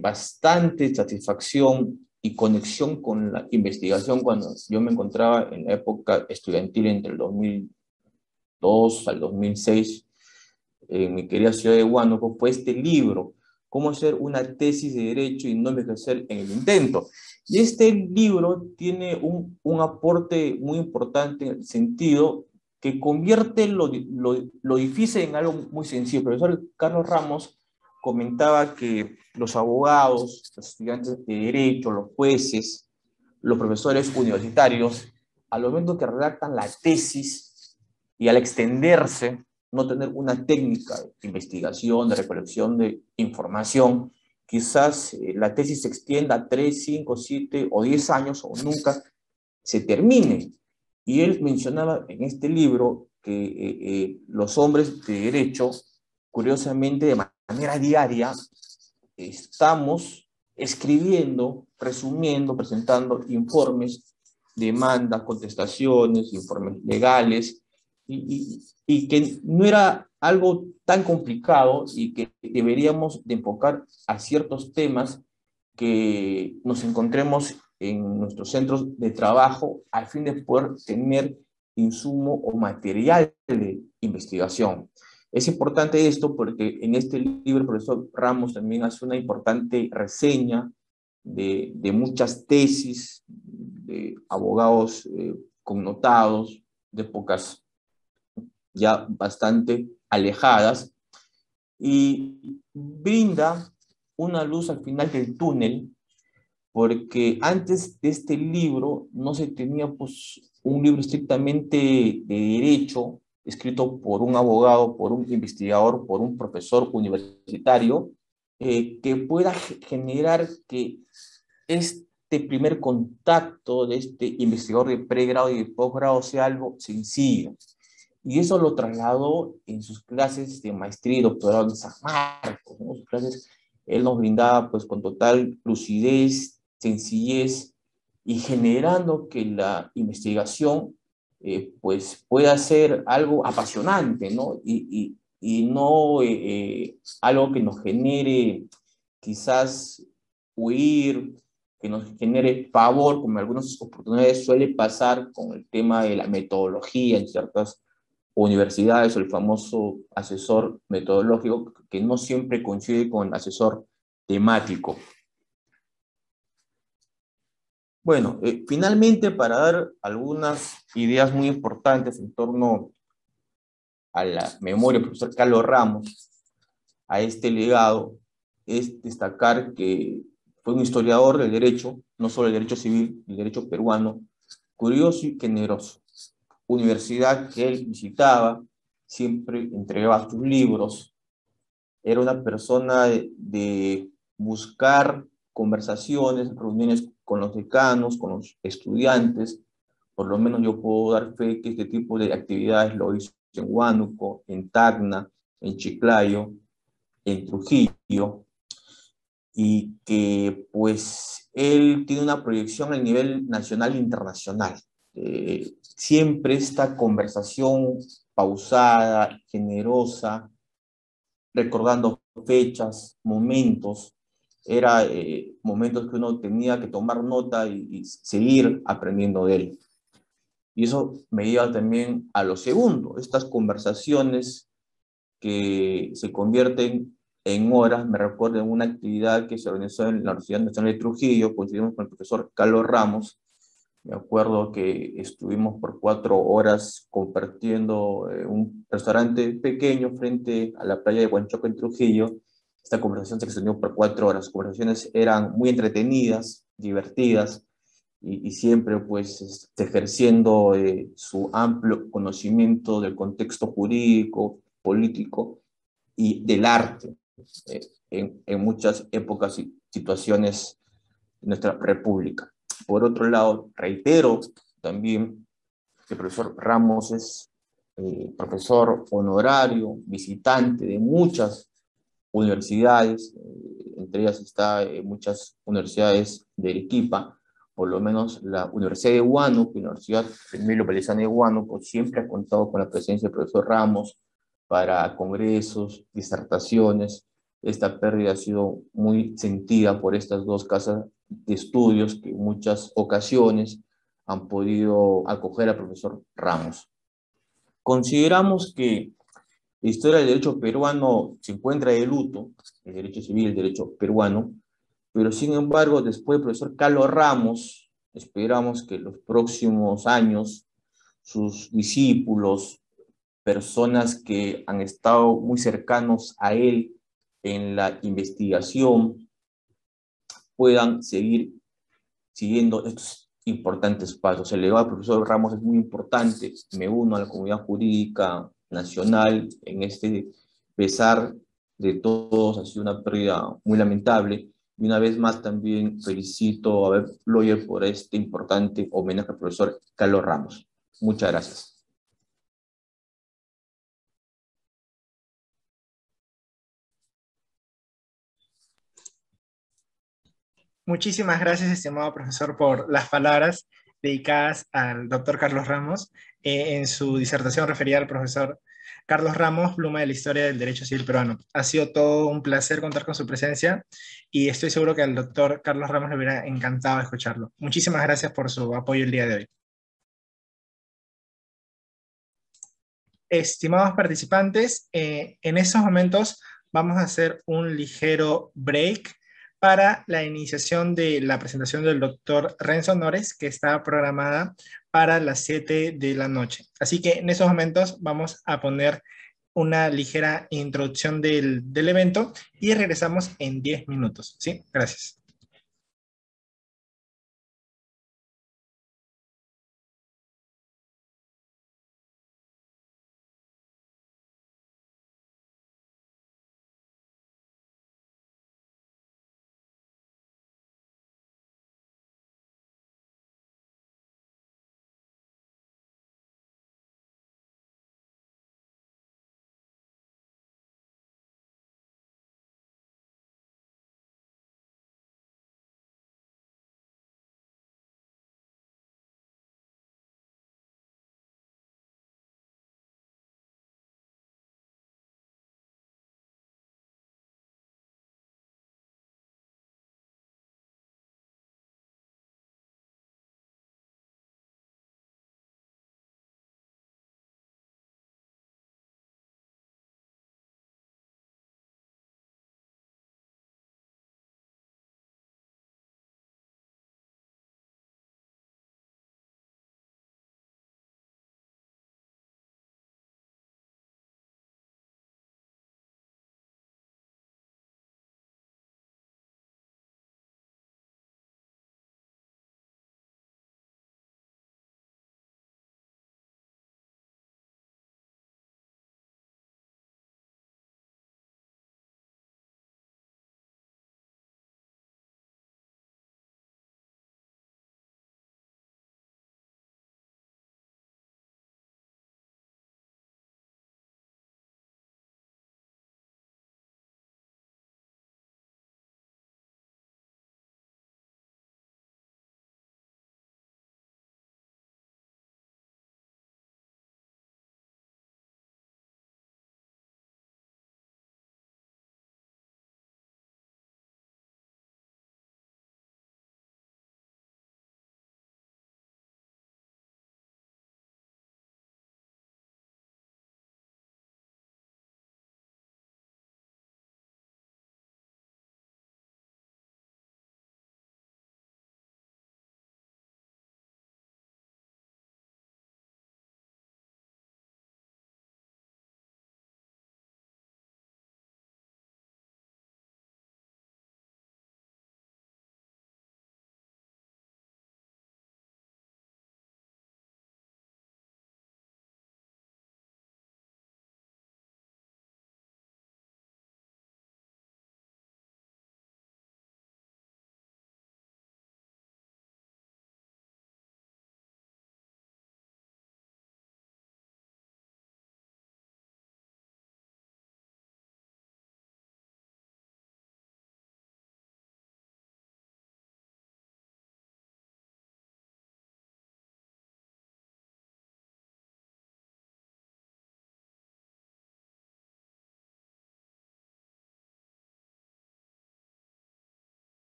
bastante satisfacción y conexión con la investigación cuando yo me encontraba en la época estudiantil entre el 2002 al 2006 en mi querida ciudad de Huánuco fue este libro, Cómo hacer una tesis de derecho y no envejecer en el intento. Y este libro tiene un aporte muy importante en el sentido que convierte lo difícil en algo muy sencillo. El profesor Carlos Ramos comentaba que los abogados, los estudiantes de derecho, los jueces, los profesores universitarios, al momento que redactan la tesis y al extenderse, no tener una técnica de investigación, de recolección de información, quizás la tesis se extienda a 3, 5, 7 o 10 años o nunca se termine. Y él mencionaba en este libro que los hombres de derecho, curiosamente, de manera diaria, estamos escribiendo, resumiendo, presentando informes, demandas, contestaciones, informes legales, y que no era algo tan complicado y que deberíamos de enfocar a ciertos temas que nos encontremos en nuestros centros de trabajo al fin de poder tener insumo o material de investigación. Es importante esto porque en este libro el profesor Ramos también hace una importante reseña de muchas tesis de abogados connotados de épocas ya bastante alejadas, y brinda una luz al final del túnel, porque antes de este libro no se tenía pues, un libro estrictamente de derecho, escrito por un abogado, por un investigador, por un profesor universitario, que pueda generar que este primer contacto de este investigador de pregrado y de posgrado sea algo sencillo. Y eso lo trasladó en sus clases de maestría y doctorado en San Marcos, ¿no? Sus clases, él nos brindaba pues con total lucidez, sencillez, y generando que la investigación pues pueda ser algo apasionante, ¿no? Y no algo que nos genere quizás huir, que nos genere pavor, como en algunas oportunidades suele pasar con el tema de la metodología en ciertas universidades, o el famoso asesor metodológico, que no siempre coincide con el asesor temático. Bueno, finalmente, para dar algunas ideas muy importantes en torno a la memoria del profesor Carlos Ramos, a este legado, es destacar que fue un historiador del derecho, no solo el derecho civil, el derecho peruano, curioso y generoso. Universidad que él visitaba, siempre entregaba sus libros, era una persona de buscar conversaciones, reuniones con los decanos, con los estudiantes. Por lo menos yo puedo dar fe que este tipo de actividades lo hizo en Huánuco, en Tacna, en Chiclayo, en Trujillo, y que pues él tiene una proyección a nivel nacional e internacional. Siempre esta conversación pausada, generosa, recordando fechas, momentos, era momentos que uno tenía que tomar nota y seguir aprendiendo de él. Y eso me lleva también a lo segundo, estas conversaciones que se convierten en horas. Me recuerdo en una actividad que se organizó en la Universidad Nacional de Trujillo, coincidimos con el profesor Carlos Ramos. Me acuerdo que estuvimos por 4 horas compartiendo un restaurante pequeño frente a la playa de Huanchoco en Trujillo. Esta conversación se extendió por 4 horas. Las conversaciones eran muy entretenidas, divertidas, y siempre pues ejerciendo su amplio conocimiento del contexto jurídico, político y del arte en muchas épocas y situaciones de nuestra república. Por otro lado, reitero también que el profesor Ramos es profesor honorario, visitante de muchas universidades, entre ellas está muchas universidades de Arequipa, por lo menos la Universidad de Huánuco, la Universidad Emilio Pelizano de Huánuco, siempre ha contado con la presencia del profesor Ramos para congresos, disertaciones. Esta pérdida ha sido muy sentida por estas dos casas de estudios que en muchas ocasiones han podido acoger al profesor Ramos. Consideramos que la historia del derecho peruano se encuentra de luto, el derecho civil, el derecho peruano, pero sin embargo, después del profesor Carlos Ramos, esperamos que en los próximos años sus discípulos, personas que han estado muy cercanos a él en la investigación, puedan seguir siguiendo estos importantes pasos. El legado del profesor Ramos es muy importante. Me uno a la comunidad jurídica nacional en este pesar de todos. Ha sido una pérdida muy lamentable. Y una vez más también felicito a Web Lawyer por este importante homenaje al profesor Carlos Ramos. Muchas gracias. Muchísimas gracias, estimado profesor, por las palabras dedicadas al doctor Carlos Ramos en su disertación referida al profesor Carlos Ramos, pluma de la historia del derecho civil peruano. Ha sido todo un placer contar con su presencia y estoy seguro que al doctor Carlos Ramos le hubiera encantado escucharlo. Muchísimas gracias por su apoyo el día de hoy. Estimados participantes, en estos momentos vamos a hacer un ligero break para la iniciación de la presentación del doctor Renzo Nores, que está programada para las 7 de la noche. Así que en esos momentos vamos a poner una ligera introducción del evento y regresamos en 10 minutos. ¿Sí? Gracias.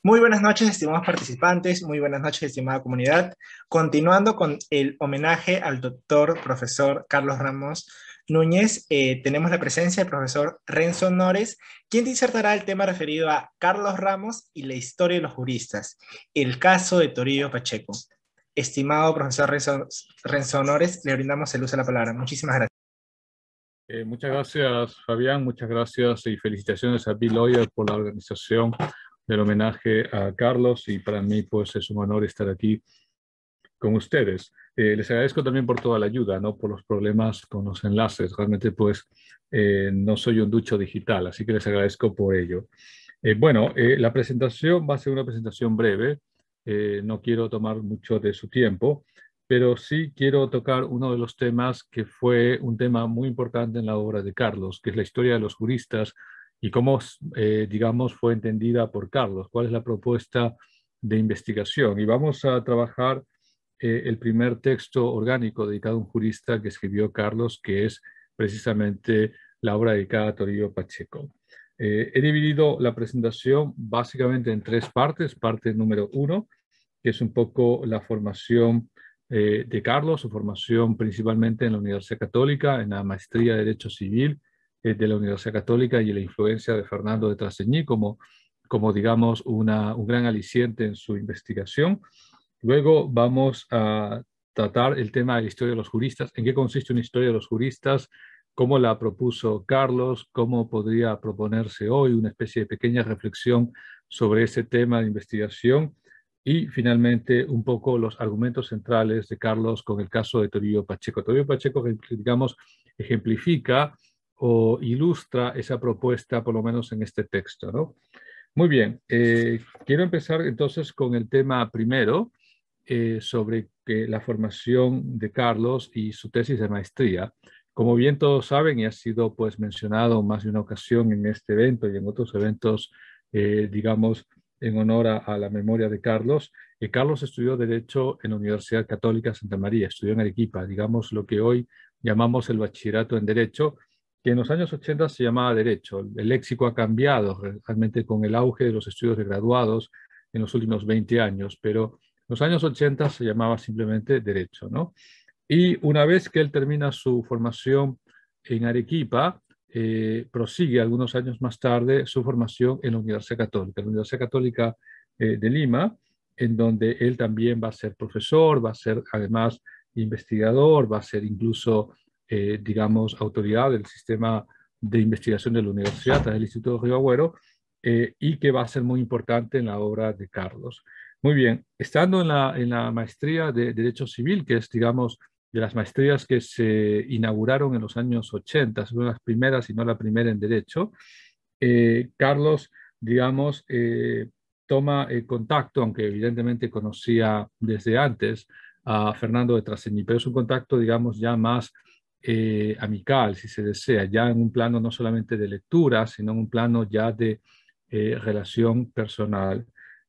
Muy buenas noches, estimados participantes, muy buenas noches, estimada comunidad. Continuando con el homenaje al doctor profesor Carlos Ramos Núñez, tenemos la presencia del profesor Renzo Nores, quien disertará el tema referido a Carlos Ramos y la historia de los juristas, el caso de Toribio Pacheco. Estimado profesor Renzo Nores, le brindamos el uso de la palabra. Muchísimas gracias. Muchas gracias, Fabián. Muchas gracias y felicitaciones a Bill Lawyer por la organización del homenaje a Carlos, y para mí pues es un honor estar aquí con ustedes. Les agradezco también por toda la ayuda, ¿no? Por los problemas con los enlaces. Realmente pues no soy un ducho digital, así que les agradezco por ello. La presentación va a ser una presentación breve. No quiero tomar mucho de su tiempo, pero sí quiero tocar uno de los temas que fue un tema muy importante en la obra de Carlos, que es la historia de los juristas y cómo, digamos, fue entendida por Carlos, cuál es la propuesta de investigación. Y vamos a trabajar el primer texto orgánico dedicado a un jurista que escribió Carlos, que es precisamente la obra dedicada a Toribio Pacheco. He dividido la presentación básicamente en tres partes. Parte número 1, que es un poco la formación de Carlos, su formación principalmente en la Universidad Católica, en la maestría de Derecho Civil de la Universidad Católica y la influencia de Fernando de Trasseñí como digamos, un gran aliciente en su investigación. Luego vamos a tratar el tema de la historia de los juristas, en qué consiste una historia de los juristas, cómo la propuso Carlos, cómo podría proponerse hoy una especie de pequeña reflexión sobre ese tema de investigación y finalmente un poco los argumentos centrales de Carlos con el caso de Toribio Pacheco. Toribio Pacheco, digamos, ejemplifica o ilustra esa propuesta, por lo menos en este texto, ¿no? Muy bien, quiero empezar entonces con el tema primero, sobre la formación de Carlos y su tesis de maestría. Como bien todos saben, y ha sido pues mencionado más de una ocasión en este evento y en otros eventos, digamos, en honor a la memoria de Carlos, Carlos estudió Derecho en la Universidad Católica Santa María, estudió en Arequipa, digamos lo que hoy llamamos el bachillerato en Derecho, que en los años 80 se llamaba Derecho. El léxico ha cambiado realmente con el auge de los estudios de graduados en los últimos 20 años, pero en los años 80 se llamaba simplemente Derecho, ¿no? Y una vez que él termina su formación en Arequipa, prosigue algunos años más tarde su formación en la Universidad Católica, de Lima, en donde él también va a ser profesor, va a ser además investigador, va a ser incluso digamos, autoridad del sistema de investigación de la universidad, del Instituto Ribagüero, y que va a ser muy importante en la obra de Carlos. Muy bien, estando en la maestría de Derecho Civil, que es, digamos, de las maestrías que se inauguraron en los años 80, son las primeras y no la primera en Derecho, Carlos, digamos, toma contacto, aunque evidentemente conocía desde antes a Fernando de Trasseñí, pero es un contacto, digamos, ya más amical, si se desea, ya en un plano no solamente de lectura, sino en un plano ya de relación personal.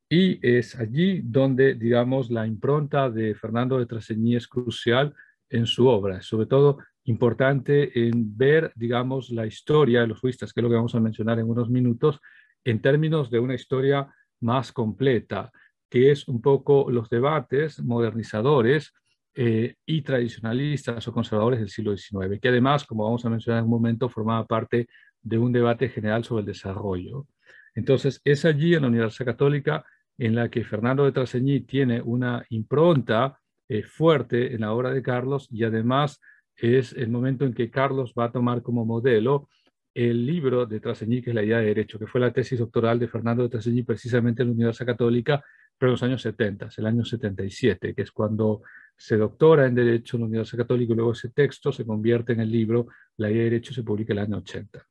Y es allí donde, digamos, la impronta de Fernando de Trasseñí es crucial en su obra, sobre todo importante en ver, digamos, la historia de los juristas, que es lo que vamos a mencionar en unos minutos, en términos de una historia más completa, que es un poco los debates modernizadores y tradicionalistas o conservadores del siglo XIX, que además, como vamos a mencionar en un momento, formaba parte de un debate general sobre el desarrollo. Entonces, es allí en la Universidad Católica en la que Fernando de Trasseñí tiene una impronta fuerte en la obra de Carlos y además es el momento en que Carlos va a tomar como modelo el libro de Trasseñí, que es la idea de derecho, que fue la tesis doctoral de Fernando de Trasseñí precisamente en la Universidad Católica, pero en los años 70, el año 77, que es cuando se doctora en Derecho en la Universidad Católica y luego ese texto se convierte en el libro La idea de derecho, se publica en el año 80.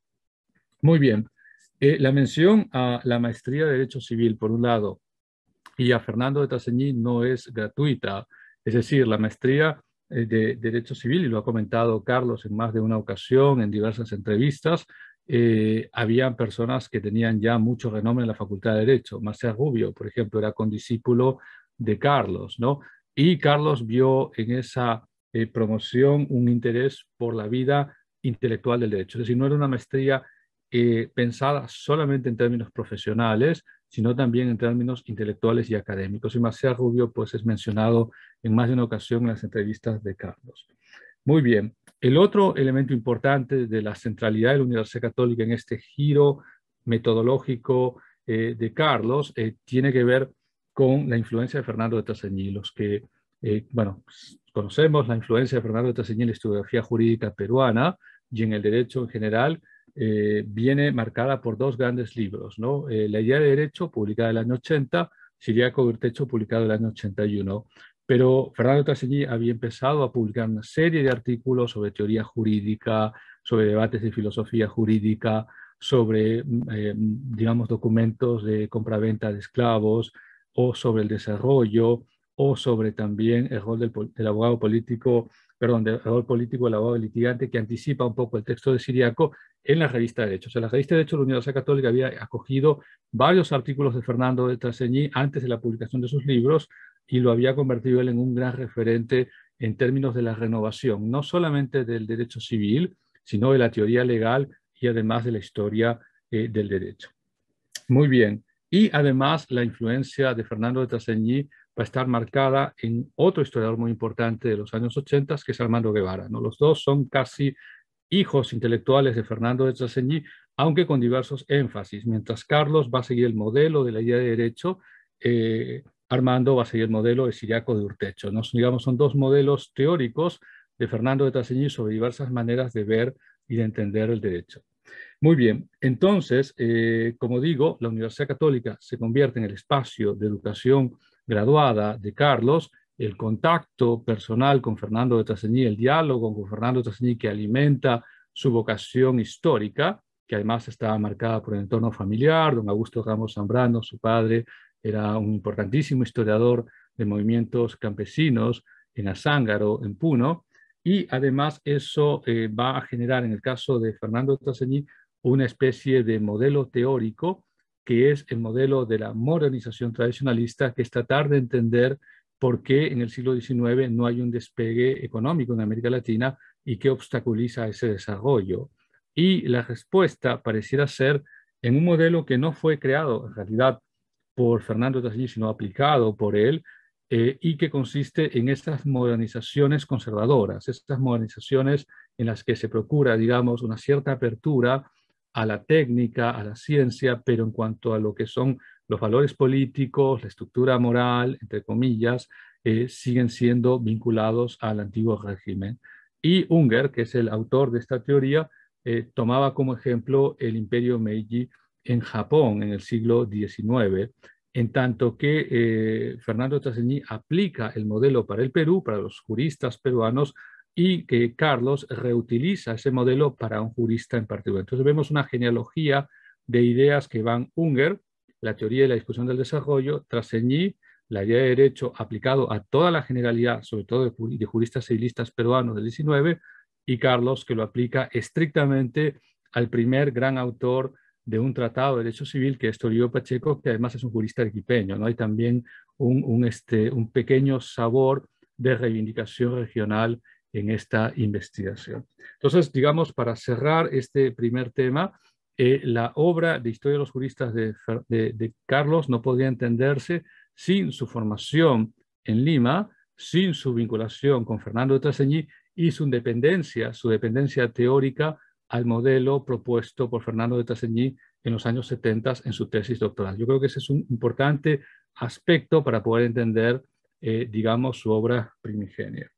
Muy bien, la mención a la maestría de Derecho Civil, por un lado, y a Fernando de Trasseñí no es gratuita, es decir, la maestría de Derecho Civil, y lo ha comentado Carlos en más de una ocasión, en diversas entrevistas, había personas que tenían ya mucho renombre en la Facultad de Derecho. Marcel Rubio, por ejemplo, era condiscípulo de Carlos, ¿no? Y Carlos vio en esa promoción un interés por la vida intelectual del derecho. Es decir, no era una maestría pensada solamente en términos profesionales, sino también en términos intelectuales y académicos. Y Marcel Rubio, pues, es mencionado en más de una ocasión en las entrevistas de Carlos. Muy bien. El otro elemento importante de la centralidad de la Universidad Católica en este giro metodológico de Carlos tiene que ver con la influencia de Fernando de Trasseñí. Los que, bueno, conocemos la influencia de Fernando de Trasseñí en la historiografía jurídica peruana y en el derecho en general, viene marcada por dos grandes libros, ¿no? La idea de derecho, publicada en el año 80, Siriaco Urtecho, publicado en el año 81. Pero Fernando Trasseñí había empezado a publicar una serie de artículos sobre teoría jurídica, sobre debates de filosofía jurídica, sobre, digamos, documentos de compraventa de esclavos, o sobre el desarrollo, o sobre también el rol del abogado político, perdón, del rol político del abogado litigante, que anticipa un poco el texto de Siriaco en la revista de Derecho. O sea, la revista de Derecho de la Universidad Católica había acogido varios artículos de Fernando de Trasseñí antes de la publicación de sus libros, y lo había convertido él en un gran referente en términos de la renovación, no solamente del derecho civil, sino de la teoría legal y además de la historia del derecho. Muy bien. Y además la influencia de Fernando de Trasseñí va a estar marcada en otro historiador muy importante de los años 80, que es Armando Guevara, ¿no? Los dos son casi hijos intelectuales de Fernando de Trasseñí, aunque con diversos énfasis. Mientras Carlos va a seguir el modelo de la idea de derecho, Armando va a seguir el modelo de Ciriaco de Urtecho, ¿no? Digamos, son dos modelos teóricos de Fernando de Trasseñí sobre diversas maneras de ver y de entender el derecho. Muy bien, entonces, como digo, la Universidad Católica se convierte en el espacio de educación graduada de Carlos, el contacto personal con Fernando de Trasseñí, el diálogo con Fernando de Trasseñí que alimenta su vocación histórica, que además estaba marcada por el entorno familiar. Don Augusto Ramos Zambrano, su padre, era un importantísimo historiador de movimientos campesinos en Azángaro, en Puno, y además eso va a generar, en el caso de Fernando de Trasseñí, una especie de modelo teórico que es el modelo de la modernización tradicionalista, que es tratar de entender por qué en el siglo XIX no hay un despegue económico en América Latina y qué obstaculiza ese desarrollo. Y la respuesta pareciera ser en un modelo que no fue creado en realidad por Fernando Trasseñí, sino aplicado por él, y que consiste en estas modernizaciones conservadoras, estas modernizaciones en las que se procura, digamos, una cierta apertura a la técnica, a la ciencia, pero en cuanto a lo que son los valores políticos, la estructura moral, entre comillas, siguen siendo vinculados al antiguo régimen. Y Unger, que es el autor de esta teoría, tomaba como ejemplo el imperio Meiji en Japón en el siglo XIX, en tanto que Fernando Trasseñí aplica el modelo para el Perú, para los juristas peruanos, y que Carlos reutiliza ese modelo para un jurista en particular. Entonces vemos una genealogía de ideas que van Unger, la teoría de la discusión del desarrollo, Trasseñí, la idea de derecho aplicado a toda la generalidad, sobre todo de juristas civilistas peruanos del 19, y Carlos, que lo aplica estrictamente al primer gran autor de un tratado de derecho civil, que es Toribio Pacheco, que además es un jurista arequipeño, ¿no? Hay también un pequeño sabor de reivindicación regional en esta investigación. Entonces, digamos, para cerrar este primer tema, la obra de Historia de los Juristas de Carlos no podría entenderse sin su formación en Lima, sin su vinculación con Fernando de Trasseñí y su dependencia teórica al modelo propuesto por Fernando de Trasseñí en los años 70 en su tesis doctoral. Yo creo que ese es un importante aspecto para poder entender, digamos, su obra primigenia.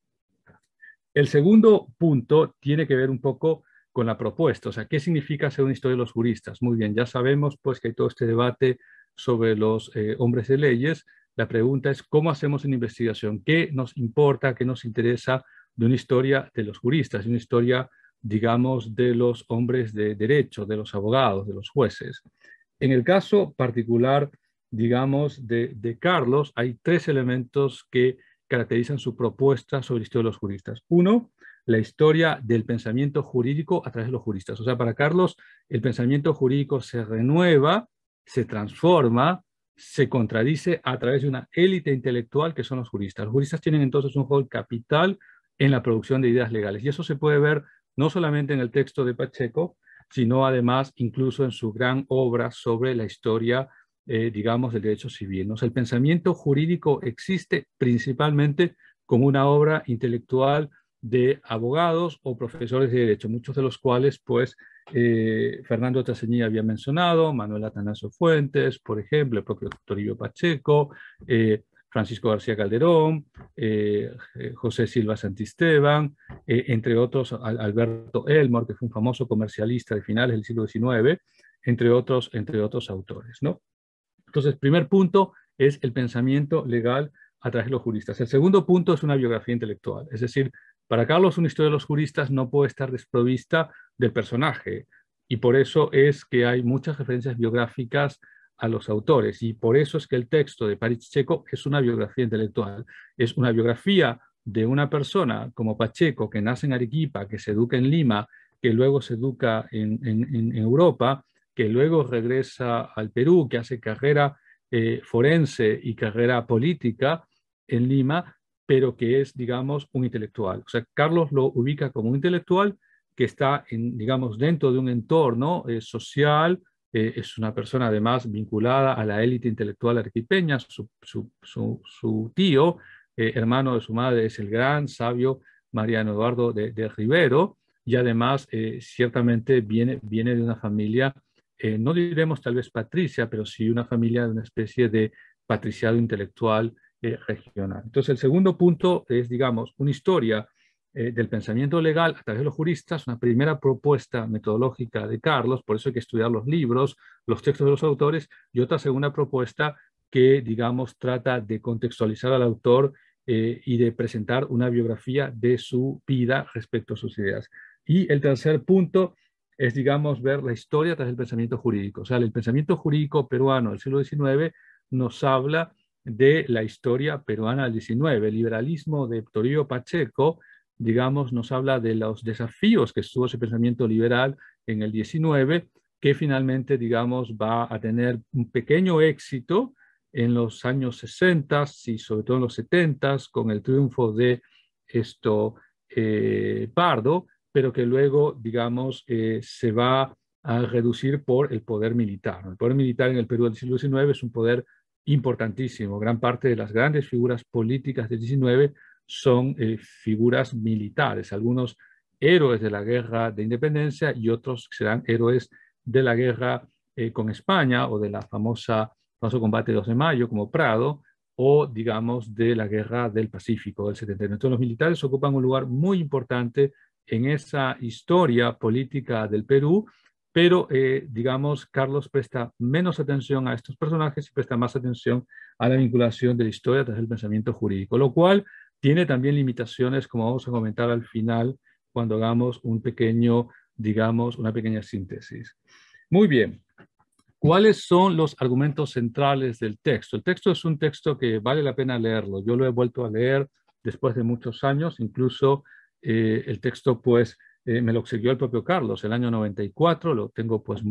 El segundo punto tiene que ver un poco con la propuesta, o sea, ¿qué significa ser una historia de los juristas? Muy bien, ya sabemos pues que hay todo este debate sobre los hombres de leyes. La pregunta es, ¿cómo hacemos una investigación? ¿Qué nos importa, qué nos interesa de una historia de los juristas, de una historia, digamos, de los hombres de derecho, de los abogados, de los jueces? En el caso particular, digamos, de Carlos, hay tres elementos que caracterizan su propuesta sobre la historia de los juristas. Uno, la historia del pensamiento jurídico a través de los juristas. O sea, para Carlos, el pensamiento jurídico se renueva, se transforma, se contradice a través de una élite intelectual que son los juristas. Los juristas tienen entonces un rol capital en la producción de ideas legales. Y eso se puede ver no solamente en el texto de Pacheco, sino además incluso en su gran obra sobre la historia, digamos, del derecho civil, ¿no? O sea, el pensamiento jurídico existe principalmente como una obra intelectual de abogados o profesores de derecho, muchos de los cuales, pues, Fernando Trasseñí había mencionado, Manuel Atanasio Fuentes, por ejemplo, el propio Toribio Pacheco, Francisco García Calderón, José Silva Santisteban, entre otros Alberto Elmore, que fue un famoso comercialista de finales del siglo XIX, entre otros autores, ¿no? Entonces, primer punto es el pensamiento legal a través de los juristas. El segundo punto es una biografía intelectual. Es decir, para Carlos, una historia de los juristas no puede estar desprovista del personaje. Y por eso es que hay muchas referencias biográficas a los autores. Y por eso es que el texto de Pacheco es una biografía intelectual. Es una biografía de una persona como Pacheco, que nace en Arequipa, que se educa en Lima, que luego se educa en Europa, que luego regresa al Perú, que hace carrera forense y carrera política, en Lima, pero que es, digamos, un intelectual. O sea, Carlos lo ubica como un intelectual que está, digamos, dentro de un entorno social, es una persona además vinculada a la élite intelectual arequipeña, su tío, hermano de su madre, es el gran sabio Mariano Eduardo de Rivero, y además ciertamente viene de una familia, no diremos tal vez patricia, pero sí una familia de una especie de patriciado intelectual regional. Entonces, el segundo punto es, digamos, una historia del pensamiento legal a través de los juristas, una primera propuesta metodológica de Carlos, por eso hay que estudiar los libros, los textos de los autores, y otra segunda propuesta que, digamos, trata de contextualizar al autor y de presentar una biografía de su vida respecto a sus ideas. Y el tercer punto es, digamos, ver la historia a través del pensamiento jurídico. O sea, el pensamiento jurídico peruano del siglo XIX nos habla de la historia peruana del XIX. El liberalismo de Toribio Pacheco, digamos, nos habla de los desafíos que estuvo ese pensamiento liberal en el XIX, que finalmente, digamos, va a tener un pequeño éxito en los años 60 y sobre todo en los 70 con el triunfo de Pardo, pero que luego, digamos, se va a reducir por el poder militar. El poder militar en el Perú del siglo XIX es un poder importantísimo. Gran parte de las grandes figuras políticas del XIX son figuras militares, algunos héroes de la guerra de independencia y otros serán héroes de la guerra con España o de la famoso combate de 2 de mayo como Prado, o digamos de la guerra del Pacífico del 79. Entonces los militares ocupan un lugar muy importante en esa historia política del Perú, pero digamos Carlos presta menos atención a estos personajes y presta más atención a la vinculación de la historia tras el pensamiento jurídico, lo cual tiene también limitaciones, como vamos a comentar al final, cuando hagamos un pequeño, digamos, una pequeña síntesis. Muy bien. ¿Cuáles son los argumentos centrales del texto? El texto es un texto que vale la pena leerlo. Yo lo he vuelto a leer después de muchos años, incluso el texto pues me lo obsequió el propio Carlos el año 94, lo tengo pues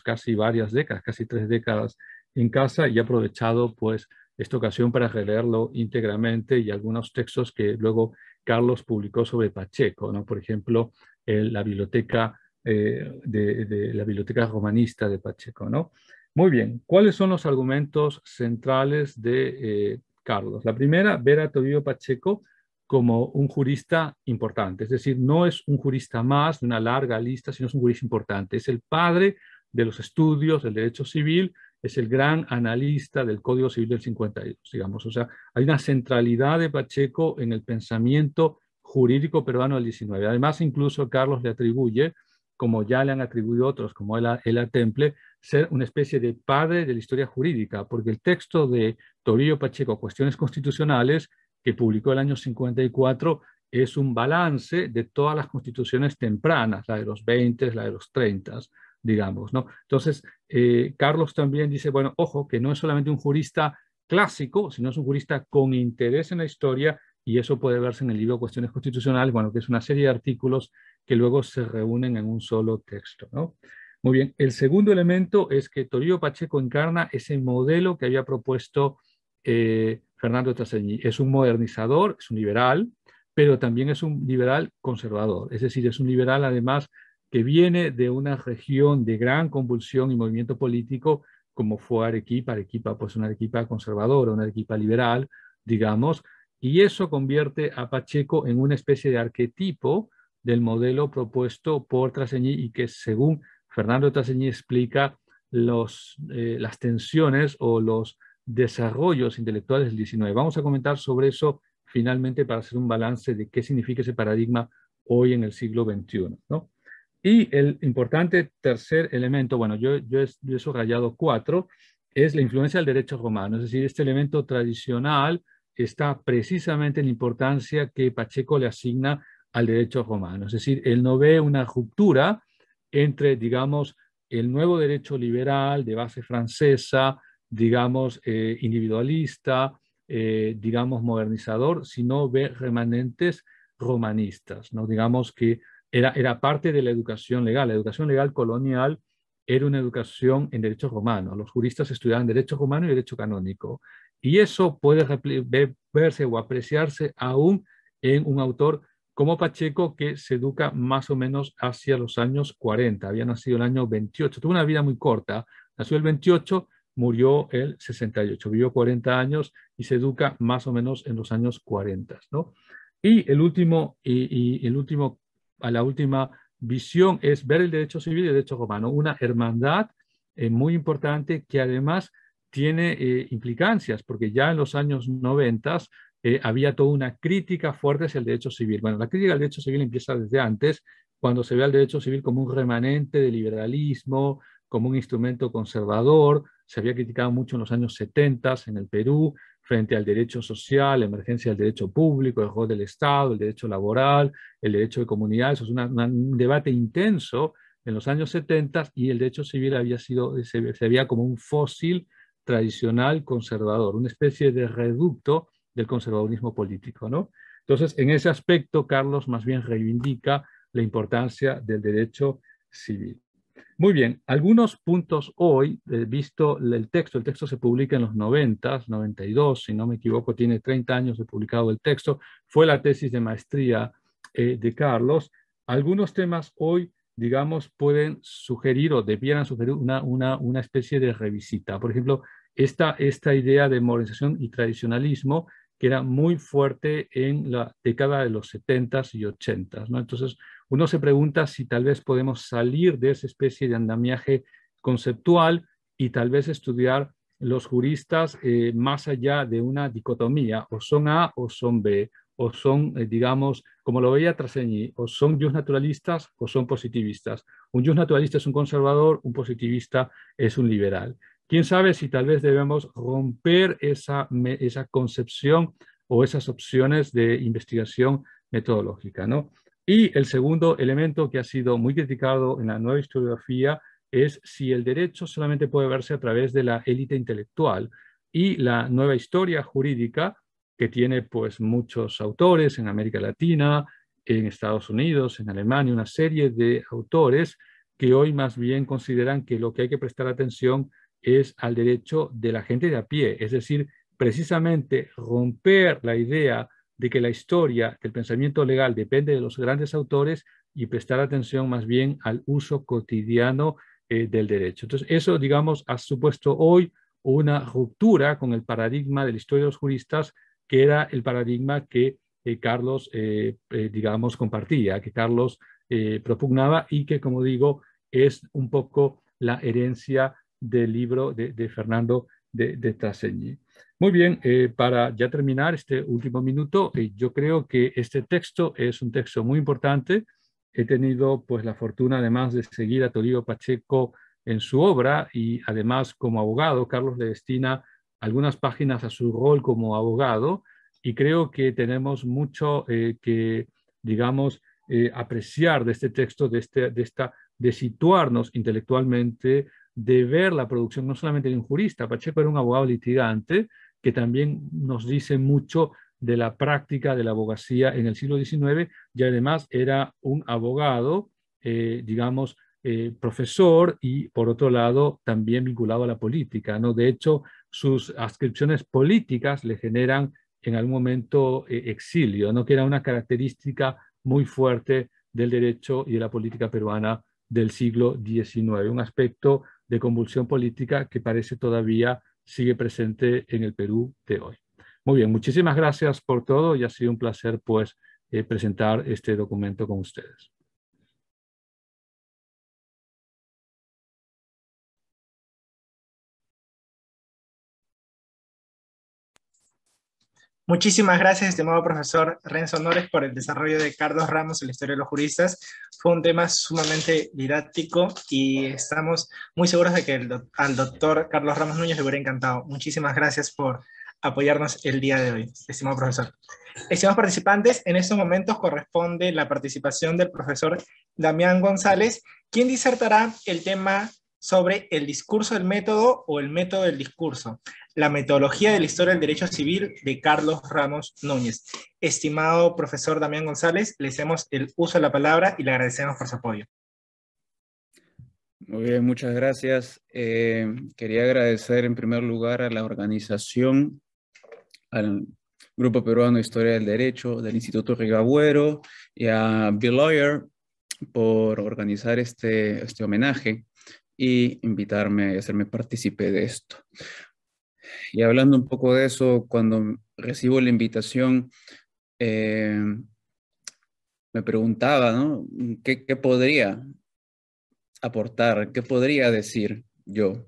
casi varias décadas, casi 3 décadas en casa y he aprovechado pues esta ocasión para releerlo íntegramente y algunos textos que luego Carlos publicó sobre Pacheco, ¿no? Por ejemplo, la biblioteca de la biblioteca romanista de Pacheco, ¿no? Muy bien, ¿cuáles son los argumentos centrales de Carlos? La primera, ver a Toribio Pacheco como un jurista importante, es decir, no es un jurista más de una larga lista, sino es un jurista importante, es el padre de los estudios del derecho civil, es el gran analista del Código Civil del 52, digamos, o sea, hay una centralidad de Pacheco en el pensamiento jurídico peruano del 19. Además, incluso Carlos le atribuye, como ya le han atribuido otros, como Ela Temple, ser una especie de padre de la historia jurídica, porque el texto de Toribio Pacheco, Cuestiones Constitucionales, que publicó el año 54, es un balance de todas las constituciones tempranas, la de los 20, la de los 30, digamos, ¿no? Entonces, Carlos también dice, bueno, ojo, que no es solamente un jurista clásico, sino es un jurista con interés en la historia, y eso puede verse en el libro Cuestiones Constitucionales, bueno, que es una serie de artículos que luego se reúnen en un solo texto, ¿no? Muy bien, el segundo elemento es que Toribio Pacheco encarna ese modelo que había propuesto Fernando Trasseñí. Es un modernizador, es un liberal, pero también es un liberal conservador, es decir, es un liberal además que viene de una región de gran convulsión y movimiento político como fue Arequipa. Arequipa, pues una Arequipa conservadora, una Arequipa liberal, digamos, y eso convierte a Pacheco en una especie de arquetipo del modelo propuesto por Trasseñí y que según Fernando Trasseñí explica las tensiones o los desarrollos intelectuales del 19. Vamos a comentar sobre eso finalmente para hacer un balance de qué significa ese paradigma hoy en el siglo XXI, ¿no? Y el importante tercer elemento, bueno, yo he subrayado 4, es la influencia del derecho romano, es decir, este elemento tradicional está precisamente en la importancia que Pacheco le asigna al derecho romano, es decir, él no ve una ruptura entre, digamos, el nuevo derecho liberal de base francesa, digamos, individualista, digamos, modernizador, sino ve remanentes romanistas, ¿no? Digamos que era parte de la educación legal. La educación legal colonial era una educación en derecho romano. Los juristas estudiaban derecho romano y derecho canónico. Y eso puede verse o apreciarse aún en un autor como Pacheco, que se educa más o menos hacia los años 40. Había nacido el año 28. Tuvo una vida muy corta. Nació el 28, murió el 68. Vivió 40 años y se educa más o menos en los años 40, ¿no? Y el último, a la última visión es ver el derecho civil y el derecho romano, una hermandad muy importante que además tiene implicancias, porque ya en los años 90 había toda una crítica fuerte hacia el derecho civil. Bueno, la crítica al derecho civil empieza desde antes, cuando se ve al derecho civil como un remanente del liberalismo, como un instrumento conservador. Se había criticado mucho en los años 70 en el Perú, frente al derecho social, la emergencia del derecho público, el rol del Estado, el derecho laboral, el derecho de comunidad. Eso es un debate intenso en los años 70 y el derecho civil se veía como un fósil tradicional conservador, una especie de reducto del conservadurismo político, ¿no? Entonces, en ese aspecto, Carlos más bien reivindica la importancia del derecho civil. Muy bien, algunos puntos hoy, visto el texto se publica en los 90, 92, si no me equivoco, tiene 30 años de publicado el texto, fue la tesis de maestría de Carlos. Algunos temas hoy, digamos, pueden sugerir o debieran sugerir una especie de revisita. Por ejemplo, esta idea de modernización y tradicionalismo que era muy fuerte en la década de los 70s y 80s, ¿no? Entonces, uno se pregunta si tal vez podemos salir de esa especie de andamiaje conceptual y tal vez estudiar los juristas más allá de una dicotomía, o son A o son B, o son, digamos, como lo veía Traseñi, o son justnaturalistas o son positivistas. Un justnaturalista es un conservador, un positivista es un liberal. ¿Quién sabe si tal vez debemos romper esa concepción o esas opciones de investigación metodológica, ¿no? Y el segundo elemento que ha sido muy criticado en la nueva historiografía es si el derecho solamente puede verse a través de la élite intelectual. Y la nueva historia jurídica, que tiene pues muchos autores en América Latina, en Estados Unidos, en Alemania, una serie de autores que hoy más bien consideran que lo que hay que prestar atención es al derecho de la gente de a pie, es decir, precisamente romper la idea de que la historia del pensamiento legal depende de los grandes autores y prestar atención más bien al uso cotidiano del derecho. Entonces, eso, digamos, ha supuesto hoy una ruptura con el paradigma de la historia de los juristas, que era el paradigma que Carlos, digamos, compartía, que Carlos propugnaba y que, como digo, es un poco la herencia del libro de Fernando de Traseñi. Muy bien, para ya terminar este último minuto, yo creo que este texto es un texto muy importante. He tenido pues la fortuna además de seguir a Toribio Pacheco en su obra y además como abogado, Carlos le destina algunas páginas a su rol como abogado y creo que tenemos mucho que, digamos, apreciar de este texto, de situarnos intelectualmente, de ver la producción no solamente de un jurista. Pacheco era un abogado litigante que también nos dice mucho de la práctica de la abogacía en el siglo XIX y además era un abogado, digamos, profesor y por otro lado también vinculado a la política, ¿no? De hecho, sus adscripciones políticas le generan en algún momento exilio, ¿no? Que era una característica muy fuerte del derecho y de la política peruana del siglo XIX, un aspecto de convulsión política que parece todavía sigue presente en el Perú de hoy. Muy bien, muchísimas gracias por todo y ha sido un placer pues presentar este documento con ustedes. Muchísimas gracias, estimado profesor Renzo Nores, por el desarrollo de Carlos Ramos en la historia de los juristas. Fue un tema sumamente didáctico y estamos muy seguros de que al doctor Carlos Ramos Núñez le hubiera encantado. Muchísimas gracias por apoyarnos el día de hoy, estimado profesor. Estimados participantes, en estos momentos corresponde la participación del profesor Damián González, quien disertará el tema sobre el discurso del método o el método del discurso, la metodología de la historia del derecho civil de Carlos Ramos Núñez. Estimado profesor Damián González, le hacemos el uso de la palabra y le agradecemos por su apoyo. Muy bien, muchas gracias. Quería agradecer en primer lugar a la organización, Grupo Peruano de Historia del Derecho del Instituto Rigagüero, y a Bill Lawyer por organizar este homenaje y invitarme y hacerme partícipe de esto. Y hablando un poco de eso, cuando recibo la invitación, me preguntaba, ¿no? ¿Qué podría aportar? ¿Qué podría decir yo?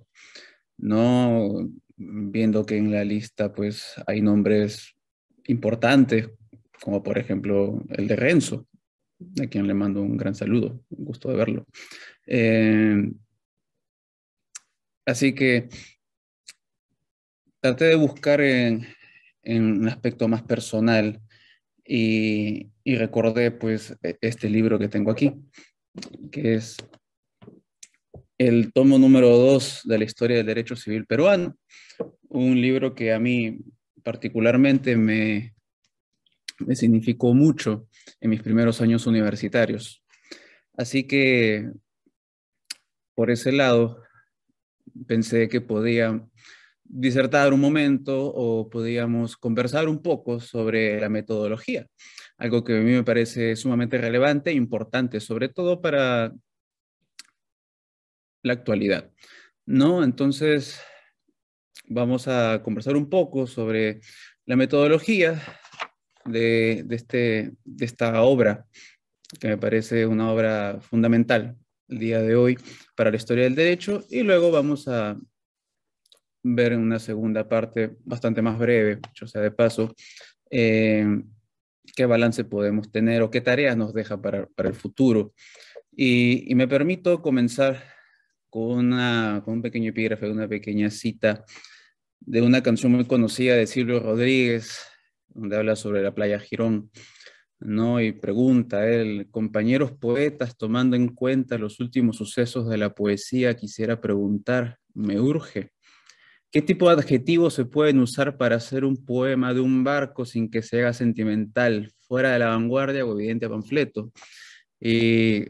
No viendo que en la lista pues hay nombres importantes, como por ejemplo el de Renzo, a quien le mando un gran saludo, un gusto de verlo. Así que traté de buscar en un aspecto más personal y recordé pues este libro que tengo aquí, que es el tomo número 2 de la historia del derecho civil peruano, un libro que a mí particularmente me significó mucho en mis primeros años universitarios. Así que por ese lado pensé que podía disertar un momento o podíamos conversar un poco sobre la metodología, algo que a mí me parece sumamente relevante e importante, sobre todo para la actualidad, ¿no? Entonces, vamos a conversar un poco sobre la metodología de esta obra, que me parece una obra fundamental el día de hoy para la historia del derecho, y luego vamos a ver en una segunda parte bastante más breve, o sea, de paso, qué balance podemos tener o qué tareas nos deja para el futuro. Y me permito comenzar con un pequeño epígrafe, una pequeña cita de una canción muy conocida de Silvio Rodríguez, donde habla sobre la playa Girón, ¿no? Y pregunta a él: compañeros poetas, tomando en cuenta los últimos sucesos de la poesía, quisiera preguntar, me urge, ¿qué tipo de adjetivos se pueden usar para hacer un poema de un barco sin que se haga sentimental, fuera de la vanguardia o evidente panfleto? Y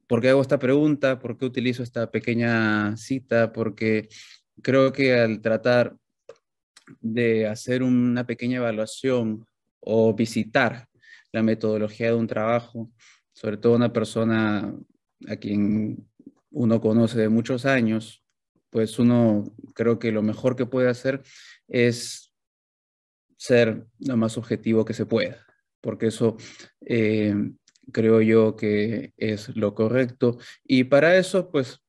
¿por qué hago esta pregunta? ¿Por qué utilizo esta pequeña cita? Porque creo que al tratar de hacer una pequeña evaluación o visitar la metodología de un trabajo, sobre todo una persona a quien uno conoce de muchos años, pues uno creo que lo mejor que puede hacer es ser lo más objetivo que se pueda, porque eso creo yo que es lo correcto. Y para eso, pues,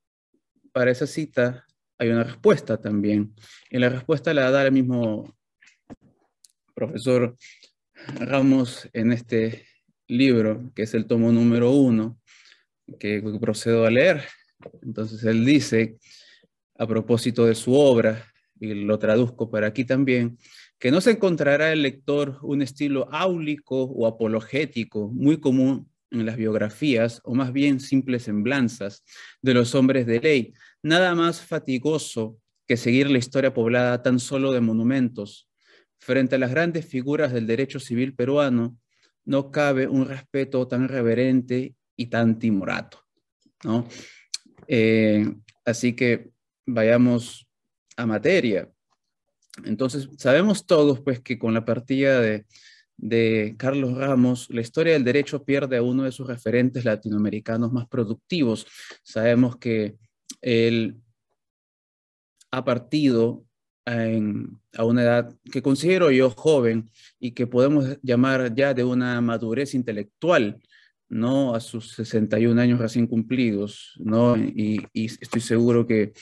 para esa cita hay una respuesta también. Y la respuesta la da el mismo profesor Ramos en este libro, que es el tomo número 1, que procedo a leer. Entonces él dice, a propósito de su obra, y lo traduzco para aquí también, que no se encontrará el lector un estilo áulico o apologético muy común en las biografías, o más bien simples semblanzas de los hombres de ley, nada más fatigoso que seguir la historia poblada tan solo de monumentos. Frente a las grandes figuras del derecho civil peruano, no cabe un respeto tan reverente y tan timorato, ¿no? Así que vayamos a materia. Entonces, sabemos todos pues que con la partida de Carlos Ramos, la historia del derecho pierde a uno de sus referentes latinoamericanos más productivos. Sabemos que él ha partido a una edad que considero yo joven y que podemos llamar ya de una madurez intelectual, ¿no? A sus 61 años recién cumplidos, ¿no? Y estoy seguro que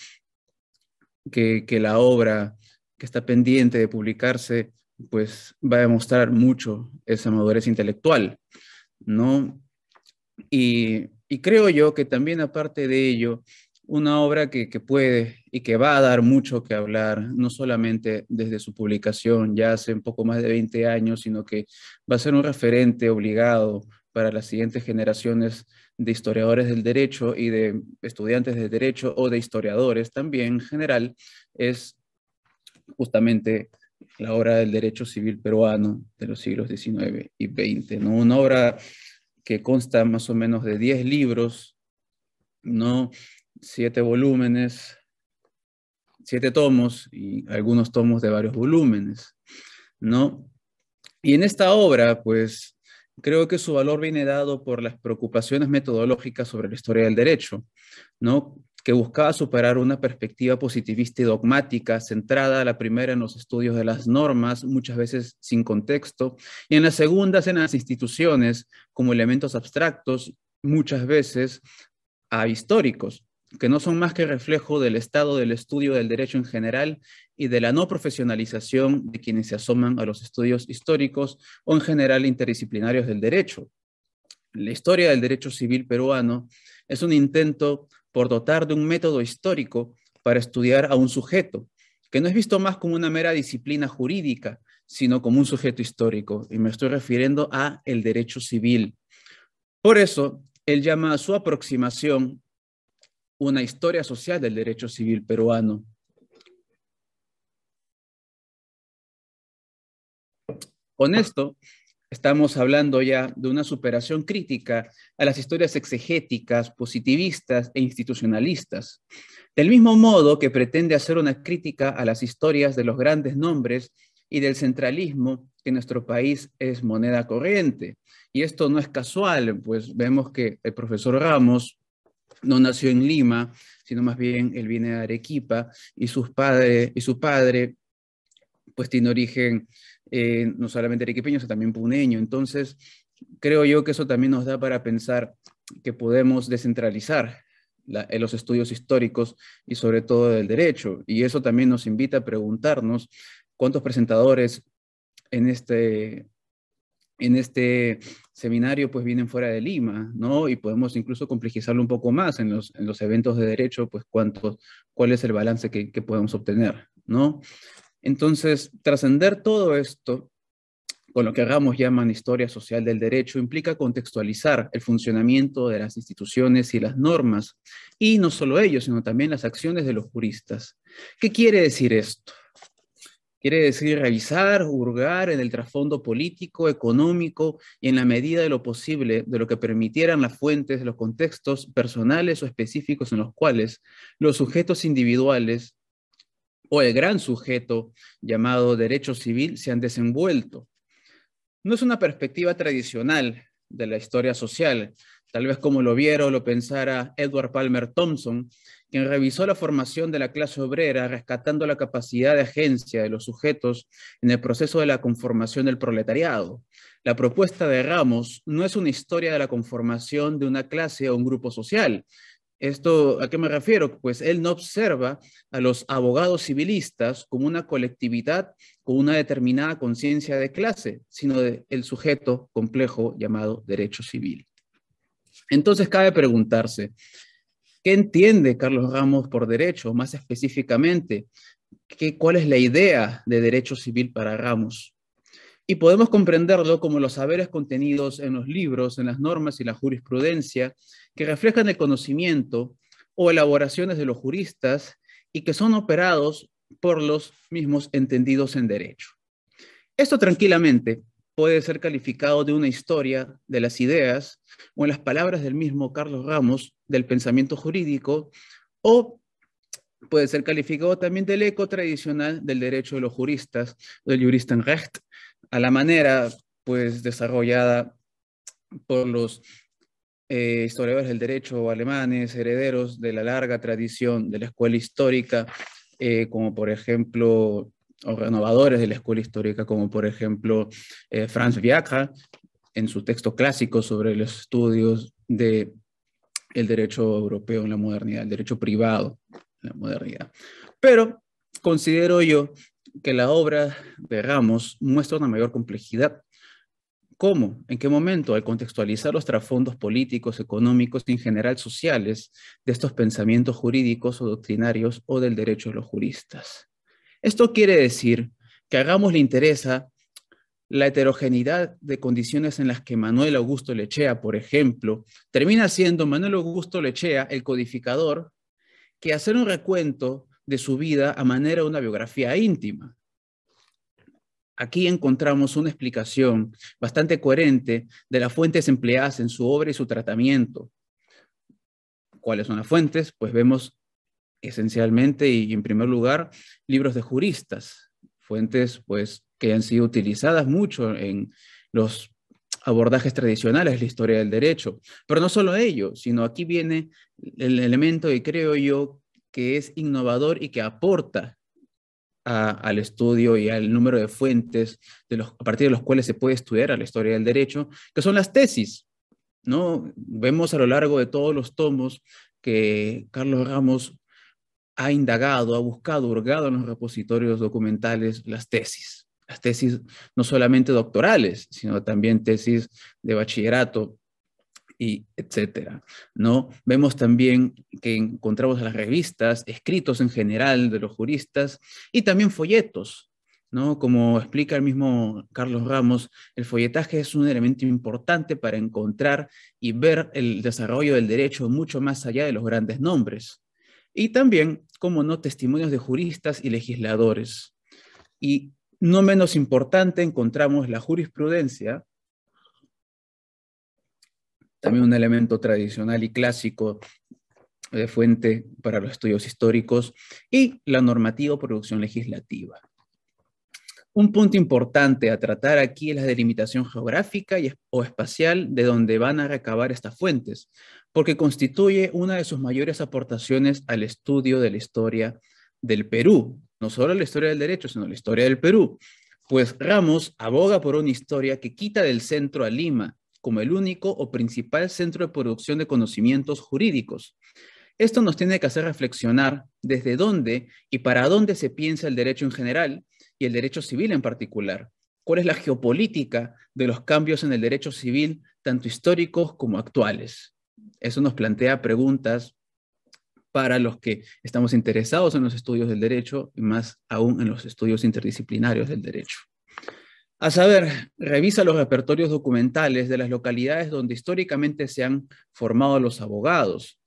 la obra que está pendiente de publicarse, pues va a demostrar mucho esa madurez intelectual, ¿no? Y creo yo que también aparte de ello, una obra que puede y que va a dar mucho que hablar, no solamente desde su publicación ya hace un poco más de 20 años, sino que va a ser un referente obligado para las siguientes generaciones de historiadores del derecho y de estudiantes de derecho o de historiadores también en general, es justamente la obra del derecho civil peruano de los siglos XIX y XX, ¿no? Una obra que consta más o menos de 10 libros, ¿no? 7 volúmenes, 7 tomos y algunos tomos de varios volúmenes, ¿no? Y en esta obra, pues, creo que su valor viene dado por las preocupaciones metodológicas sobre la historia del derecho, ¿no? Que buscaba superar una perspectiva positivista y dogmática, centrada a la primera en los estudios de las normas, muchas veces sin contexto, y en las segundas en las instituciones como elementos abstractos, muchas veces históricos, que no son más que reflejo del estado del estudio del derecho en general y de la no profesionalización de quienes se asoman a los estudios históricos o en general interdisciplinarios del derecho. La historia del derecho civil peruano es un intento por dotar de un método histórico para estudiar a un sujeto, que no es visto más como una mera disciplina jurídica, sino como un sujeto histórico, y me estoy refiriendo a el derecho civil. Por eso, él llama a su aproximación una historia social del derecho civil peruano. Con esto, estamos hablando ya de una superación crítica a las historias exegéticas, positivistas e institucionalistas, del mismo modo que pretende hacer una crítica a las historias de los grandes nombres y del centralismo que en nuestro país es moneda corriente. Y esto no es casual, pues vemos que el profesor Ramos no nació en Lima, sino más bien él viene de Arequipa, y su padre pues tiene origen no solamente arequipeño, sino también puneño. Entonces, creo yo que eso también nos da para pensar que podemos descentralizar los estudios históricos y sobre todo del derecho. Y eso también nos invita a preguntarnos cuántos presentadores en este seminario pues vienen fuera de Lima, ¿no? Y podemos incluso complejizarlo un poco más en los eventos de derecho, pues cuál es el balance que podemos obtener, ¿no? Entonces, trascender todo esto, con lo que Ramos llaman historia social del derecho, implica contextualizar el funcionamiento de las instituciones y las normas, y no solo ello, sino también las acciones de los juristas. ¿Qué quiere decir esto? Quiere decir revisar, hurgar en el trasfondo político, económico y en la medida de lo posible de lo que permitieran las fuentes, los contextos personales o específicos en los cuales los sujetos individuales o el gran sujeto llamado derecho civil se han desenvuelto. No es una perspectiva tradicional de la historia social, tal vez como lo viera o lo pensara Edward Palmer Thompson, quien revisó la formación de la clase obrera, rescatando la capacidad de agencia de los sujetos en el proceso de la conformación del proletariado. La propuesta de Ramos no es una historia de la conformación de una clase o un grupo social. ¿Esto a qué me refiero? Pues él no observa a los abogados civilistas como una colectividad con una determinada conciencia de clase, sino del sujeto complejo llamado derecho civil. Entonces cabe preguntarse, ¿qué entiende Carlos Ramos por derecho? Más específicamente, ¿cuál es la idea de derecho civil para Ramos? Y podemos comprenderlo como los saberes contenidos en los libros, en las normas y la jurisprudencia, que reflejan el conocimiento o elaboraciones de los juristas y que son operados por los mismos entendidos en derecho. Esto tranquilamente puede ser calificado de una historia de las ideas, o en las palabras del mismo Carlos Ramos, del pensamiento jurídico, o puede ser calificado también del eco tradicional del derecho de los juristas, del Juristenrecht, a la manera pues desarrollada por los historiadores del derecho alemanes, herederos de la larga tradición de la escuela histórica, como por ejemplo, o renovadores de la escuela histórica, como por ejemplo Franz Viagra, en su texto clásico sobre los estudios del derecho europeo en la modernidad, el derecho privado en la modernidad. Pero considero yo que la obra de Ramos muestra una mayor complejidad. ¿Cómo? ¿En qué momento? Al contextualizar los trasfondos políticos, económicos y en general sociales de estos pensamientos jurídicos o doctrinarios o del derecho de los juristas. Esto quiere decir que a Ramos le interesa la heterogeneidad de condiciones en las que Manuel Augusto Lechea, por ejemplo, termina siendo Manuel Augusto Lechea el codificador, que hacer un recuento de su vida a manera de una biografía íntima. Aquí encontramos una explicación bastante coherente de las fuentes empleadas en su obra y su tratamiento. ¿Cuáles son las fuentes? Pues vemos esencialmente y en primer lugar libros de juristas, fuentes pues que han sido utilizadas mucho en los abordajes tradicionales de la historia del derecho. Pero no solo ello, sino aquí viene el elemento que creo yo que es innovador y que aporta al estudio y al número de fuentes a partir de los cuales se puede estudiar a la historia del derecho, que son las tesis, ¿no? Vemos a lo largo de todos los tomos que Carlos Ramos ha indagado, ha buscado, hurgado en los repositorios documentales las tesis no solamente doctorales, sino también tesis de bachillerato, y etcétera, ¿no? Vemos también que encontramos las revistas, escritos en general de los juristas y también folletos, ¿no? Como explica el mismo Carlos Ramos, el folletaje es un elemento importante para encontrar y ver el desarrollo del derecho mucho más allá de los grandes nombres. Y también, como no, testimonios de juristas y legisladores. Y no menos importante, encontramos la jurisprudencia, también un elemento tradicional y clásico de fuente para los estudios históricos, y la normativa o producción legislativa. Un punto importante a tratar aquí es la delimitación geográfica o espacial de donde van a recabar estas fuentes, porque constituye una de sus mayores aportaciones al estudio de la historia del Perú, no solo la historia del derecho, sino la historia del Perú, pues Ramos aboga por una historia que quita del centro a Lima, como el único o principal centro de producción de conocimientos jurídicos. Esto nos tiene que hacer reflexionar desde dónde y para dónde se piensa el derecho en general y el derecho civil en particular. ¿Cuál es la geopolítica de los cambios en el derecho civil, tanto históricos como actuales? Eso nos plantea preguntas para los que estamos interesados en los estudios del derecho y más aún en los estudios interdisciplinarios del derecho. A saber, revisa los repertorios documentales de las localidades donde históricamente se han formado los abogados.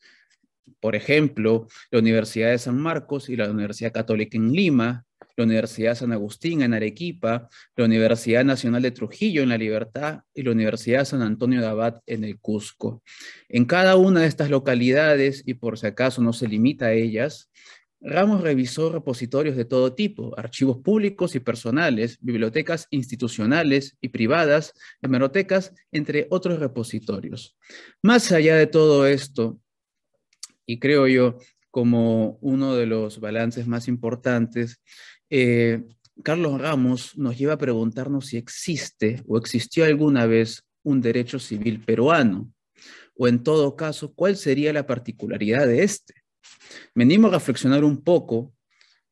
Por ejemplo, la Universidad de San Marcos y la Universidad Católica en Lima, la Universidad San Agustín en Arequipa, la Universidad Nacional de Trujillo en La Libertad y la Universidad San Antonio de Abad en el Cusco. En cada una de estas localidades, y por si acaso no se limita a ellas, Ramos revisó repositorios de todo tipo, archivos públicos y personales, bibliotecas institucionales y privadas, hemerotecas, entre otros repositorios. Más allá de todo esto, y creo yo como uno de los balances más importantes, Carlos Ramos nos lleva a preguntarnos si existe o existió alguna vez un derecho civil peruano, o en todo caso, ¿cuál sería la particularidad de este? Venimos a reflexionar un poco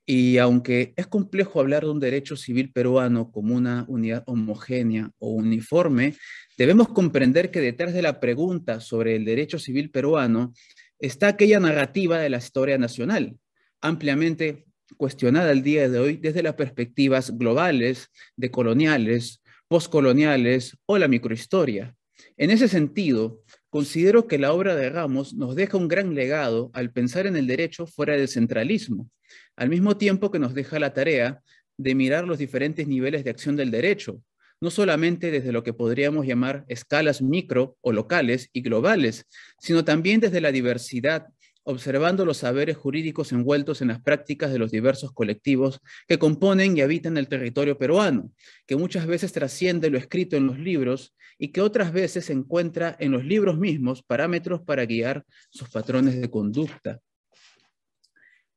y aunque es complejo hablar de un derecho civil peruano como una unidad homogénea o uniforme, debemos comprender que detrás de la pregunta sobre el derecho civil peruano está aquella narrativa de la historia nacional, ampliamente cuestionada al día de hoy desde las perspectivas globales, decoloniales, postcoloniales o la microhistoria. En ese sentido, considero que la obra de Ramos nos deja un gran legado al pensar en el derecho fuera del centralismo, al mismo tiempo que nos deja la tarea de mirar los diferentes niveles de acción del derecho, no solamente desde lo que podríamos llamar escalas micro o locales y globales, sino también desde la diversidad, observando los saberes jurídicos envueltos en las prácticas de los diversos colectivos que componen y habitan el territorio peruano, que muchas veces trasciende lo escrito en los libros y que otras veces encuentra en los libros mismos parámetros para guiar sus patrones de conducta.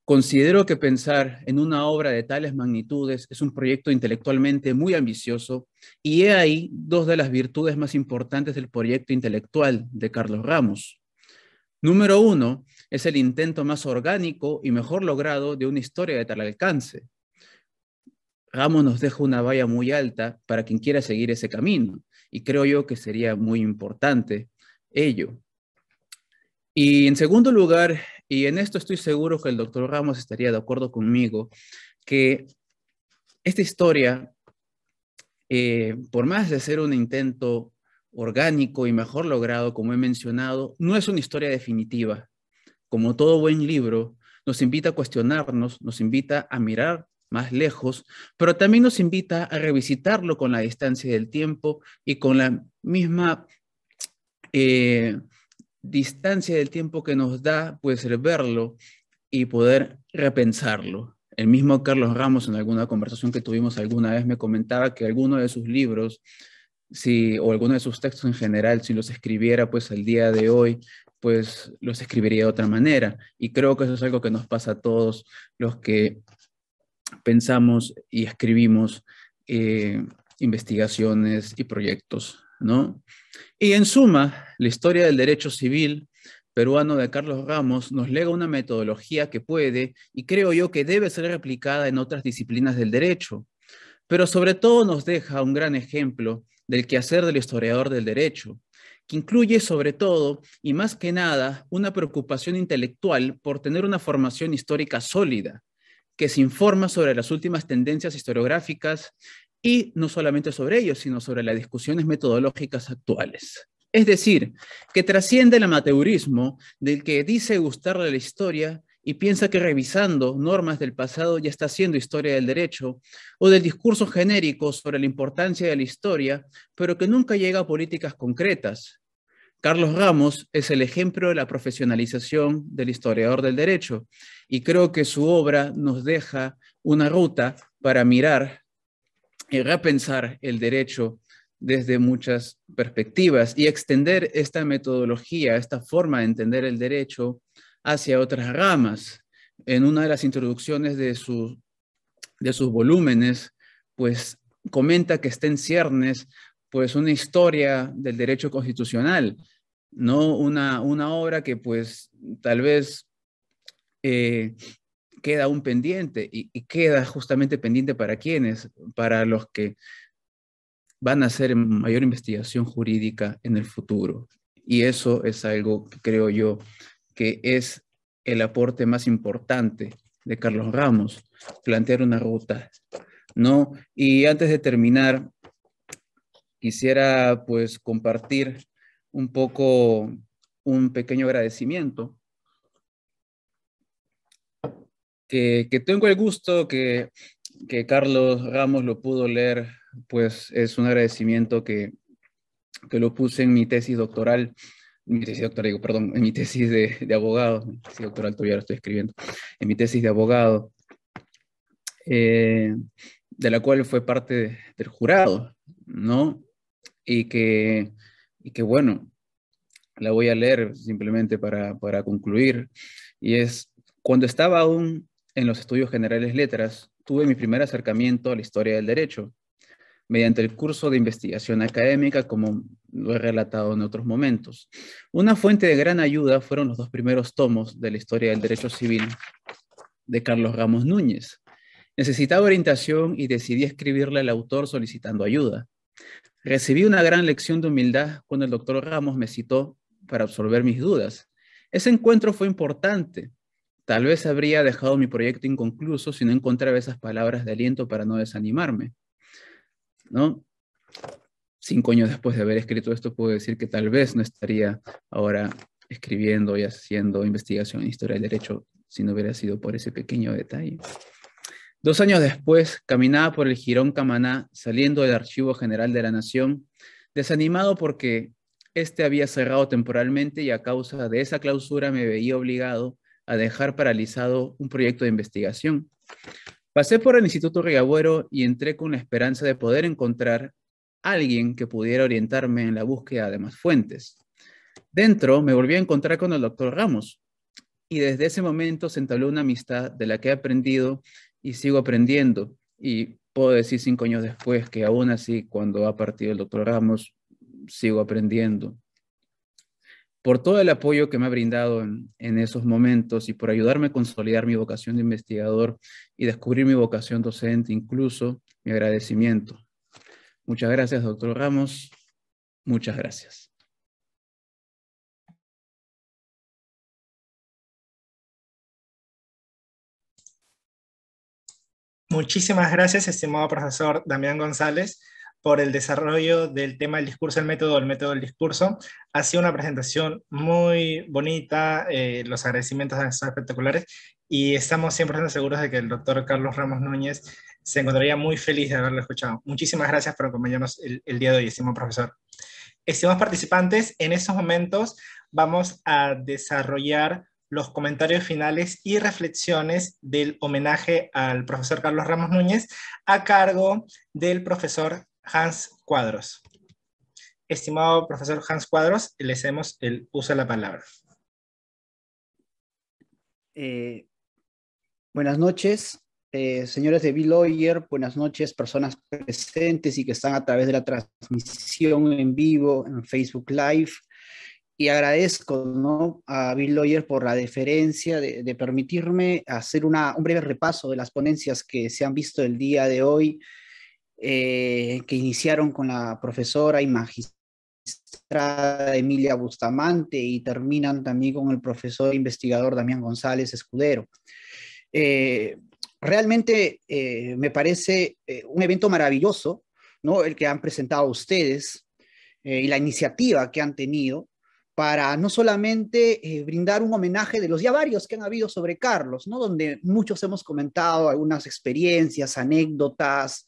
Considero que pensar en una obra de tales magnitudes es un proyecto intelectualmente muy ambicioso y he ahí dos de las virtudes más importantes del proyecto intelectual de Carlos Ramos. Número uno, es el intento más orgánico y mejor logrado de una historia de tal alcance. Ramos nos deja una valla muy alta para quien quiera seguir ese camino y creo yo que sería muy importante ello. Y en segundo lugar, y en esto estoy seguro que el doctor Ramos estaría de acuerdo conmigo, que esta historia, por más de ser un intento orgánico y mejor logrado, como he mencionado, no es una historia definitiva. Como todo buen libro, nos invita a cuestionarnos, nos invita a mirar más lejos, pero también nos invita a revisitarlo con la distancia del tiempo y con la misma distancia del tiempo que nos da pues el verlo y poder repensarlo. El mismo Carlos Ramos, en alguna conversación que tuvimos alguna vez, me comentaba que alguno de sus libros, o alguno de sus textos en general, si los escribiera pues al día de hoy, pues los escribiría de otra manera. Y creo que eso es algo que nos pasa a todos los que pensamos y escribimos investigaciones y proyectos, ¿no? Y en suma, la historia del derecho civil peruano de Carlos Ramos nos lega una metodología que puede, y creo yo que debe ser replicada en otras disciplinas del derecho, pero sobre todo nos deja un gran ejemplo del quehacer del historiador del derecho, que incluye sobre todo, y más que nada, una preocupación intelectual por tener una formación histórica sólida, que se informa sobre las últimas tendencias historiográficas y no solamente sobre ellos, sino sobre las discusiones metodológicas actuales. Es decir, que trasciende el amateurismo del que dice gustarle la historia y piensa que revisando normas del pasado ya está haciendo historia del derecho, o del discurso genérico sobre la importancia de la historia, pero que nunca llega a políticas concretas. Carlos Ramos es el ejemplo de la profesionalización del historiador del derecho, y creo que su obra nos deja una ruta para mirar y repensar el derecho desde muchas perspectivas y extender esta metodología, esta forma de entender el derecho hacia otras ramas. En una de las introducciones de sus volúmenes, pues comenta que está en ciernes pues una historia del derecho constitucional, no una obra que pues tal vez queda aún pendiente y queda justamente pendiente para quienes, para los que van a hacer mayor investigación jurídica en el futuro. Y eso es algo que creo yo que es el aporte más importante de Carlos Ramos, plantear una ruta, ¿no? Y antes de terminar, quisiera pues compartir un poco un pequeño agradecimiento que tengo el gusto que Carlos Ramos lo pudo leer, pues es un agradecimiento que lo puse en mi tesis doctoral, en mi tesis de abogado, mi tesis doctoral todavía lo estoy escribiendo, en mi tesis de abogado, de la cual fue parte del jurado, ¿no? Y que bueno, la voy a leer simplemente para concluir, y es: cuando estaba aún en los estudios generales letras, tuve mi primer acercamiento a la historia del derecho, mediante el curso de investigación académica, como lo he relatado en otros momentos. Una fuente de gran ayuda fueron los 2 primeros tomos de la historia del derecho civil de Carlos Ramos Núñez. Necesitaba orientación y decidí escribirle al autor solicitando ayuda. Recibí una gran lección de humildad cuando el doctor Ramos me citó para absolver mis dudas. Ese encuentro fue importante. Tal vez habría dejado mi proyecto inconcluso si no encontraba esas palabras de aliento para no desanimarme, ¿no? 5 años después de haber escrito esto, puedo decir que tal vez no estaría ahora escribiendo y haciendo investigación en historia del derecho si no hubiera sido por ese pequeño detalle. 2 años después, caminaba por el Jirón Camaná, saliendo del Archivo General de la Nación, desanimado porque este había cerrado temporalmente y a causa de esa clausura me veía obligado a dejar paralizado un proyecto de investigación. Pasé por el Instituto Riagüero y entré con la esperanza de poder encontrar a alguien que pudiera orientarme en la búsqueda de más fuentes. Dentro me volví a encontrar con el doctor Ramos y desde ese momento se entabló una amistad de la que he aprendido y sigo aprendiendo. Y puedo decir 5 años después que aún así, cuando ha partido el doctor Ramos, sigo aprendiendo. Por todo el apoyo que me ha brindado en esos momentos y por ayudarme a consolidar mi vocación de investigador y descubrir mi vocación docente, incluso mi agradecimiento. Muchas gracias, doctor Ramos. Muchas gracias. Muchísimas gracias, estimado profesor Damián González, por el desarrollo del tema del discurso, el método del discurso. Ha sido una presentación muy bonita, los agradecimientos han estado espectaculares y estamos 100% seguros de que el doctor Carlos Ramos Núñez se encontraría muy feliz de haberlo escuchado. Muchísimas gracias por acompañarnos el día de hoy, estimado profesor. Estimados participantes, en estos momentos vamos a desarrollar los comentarios finales y reflexiones del homenaje al profesor Carlos Ramos Núñez a cargo del profesor Hans Cuadros. Estimado profesor Hans Cuadros, le cedemos el uso de la palabra. Buenas noches, señores de B-Lawyer, buenas noches, personas presentes y que están a través de la transmisión en vivo en Facebook Live. Y agradezco, ¿no?, a B-Lawyer por la deferencia de permitirme hacer un breve repaso de las ponencias que se han visto el día de hoy, que iniciaron con la profesora y magistrada Emilia Bustamante y terminan también con el profesor investigador Damián González Escudero. Realmente me parece un evento maravilloso, ¿no?, el que han presentado ustedes y la iniciativa que han tenido para no solamente brindar un homenaje de los ya varios que han habido sobre Carlos, ¿no?, donde muchos hemos comentado algunas experiencias, anécdotas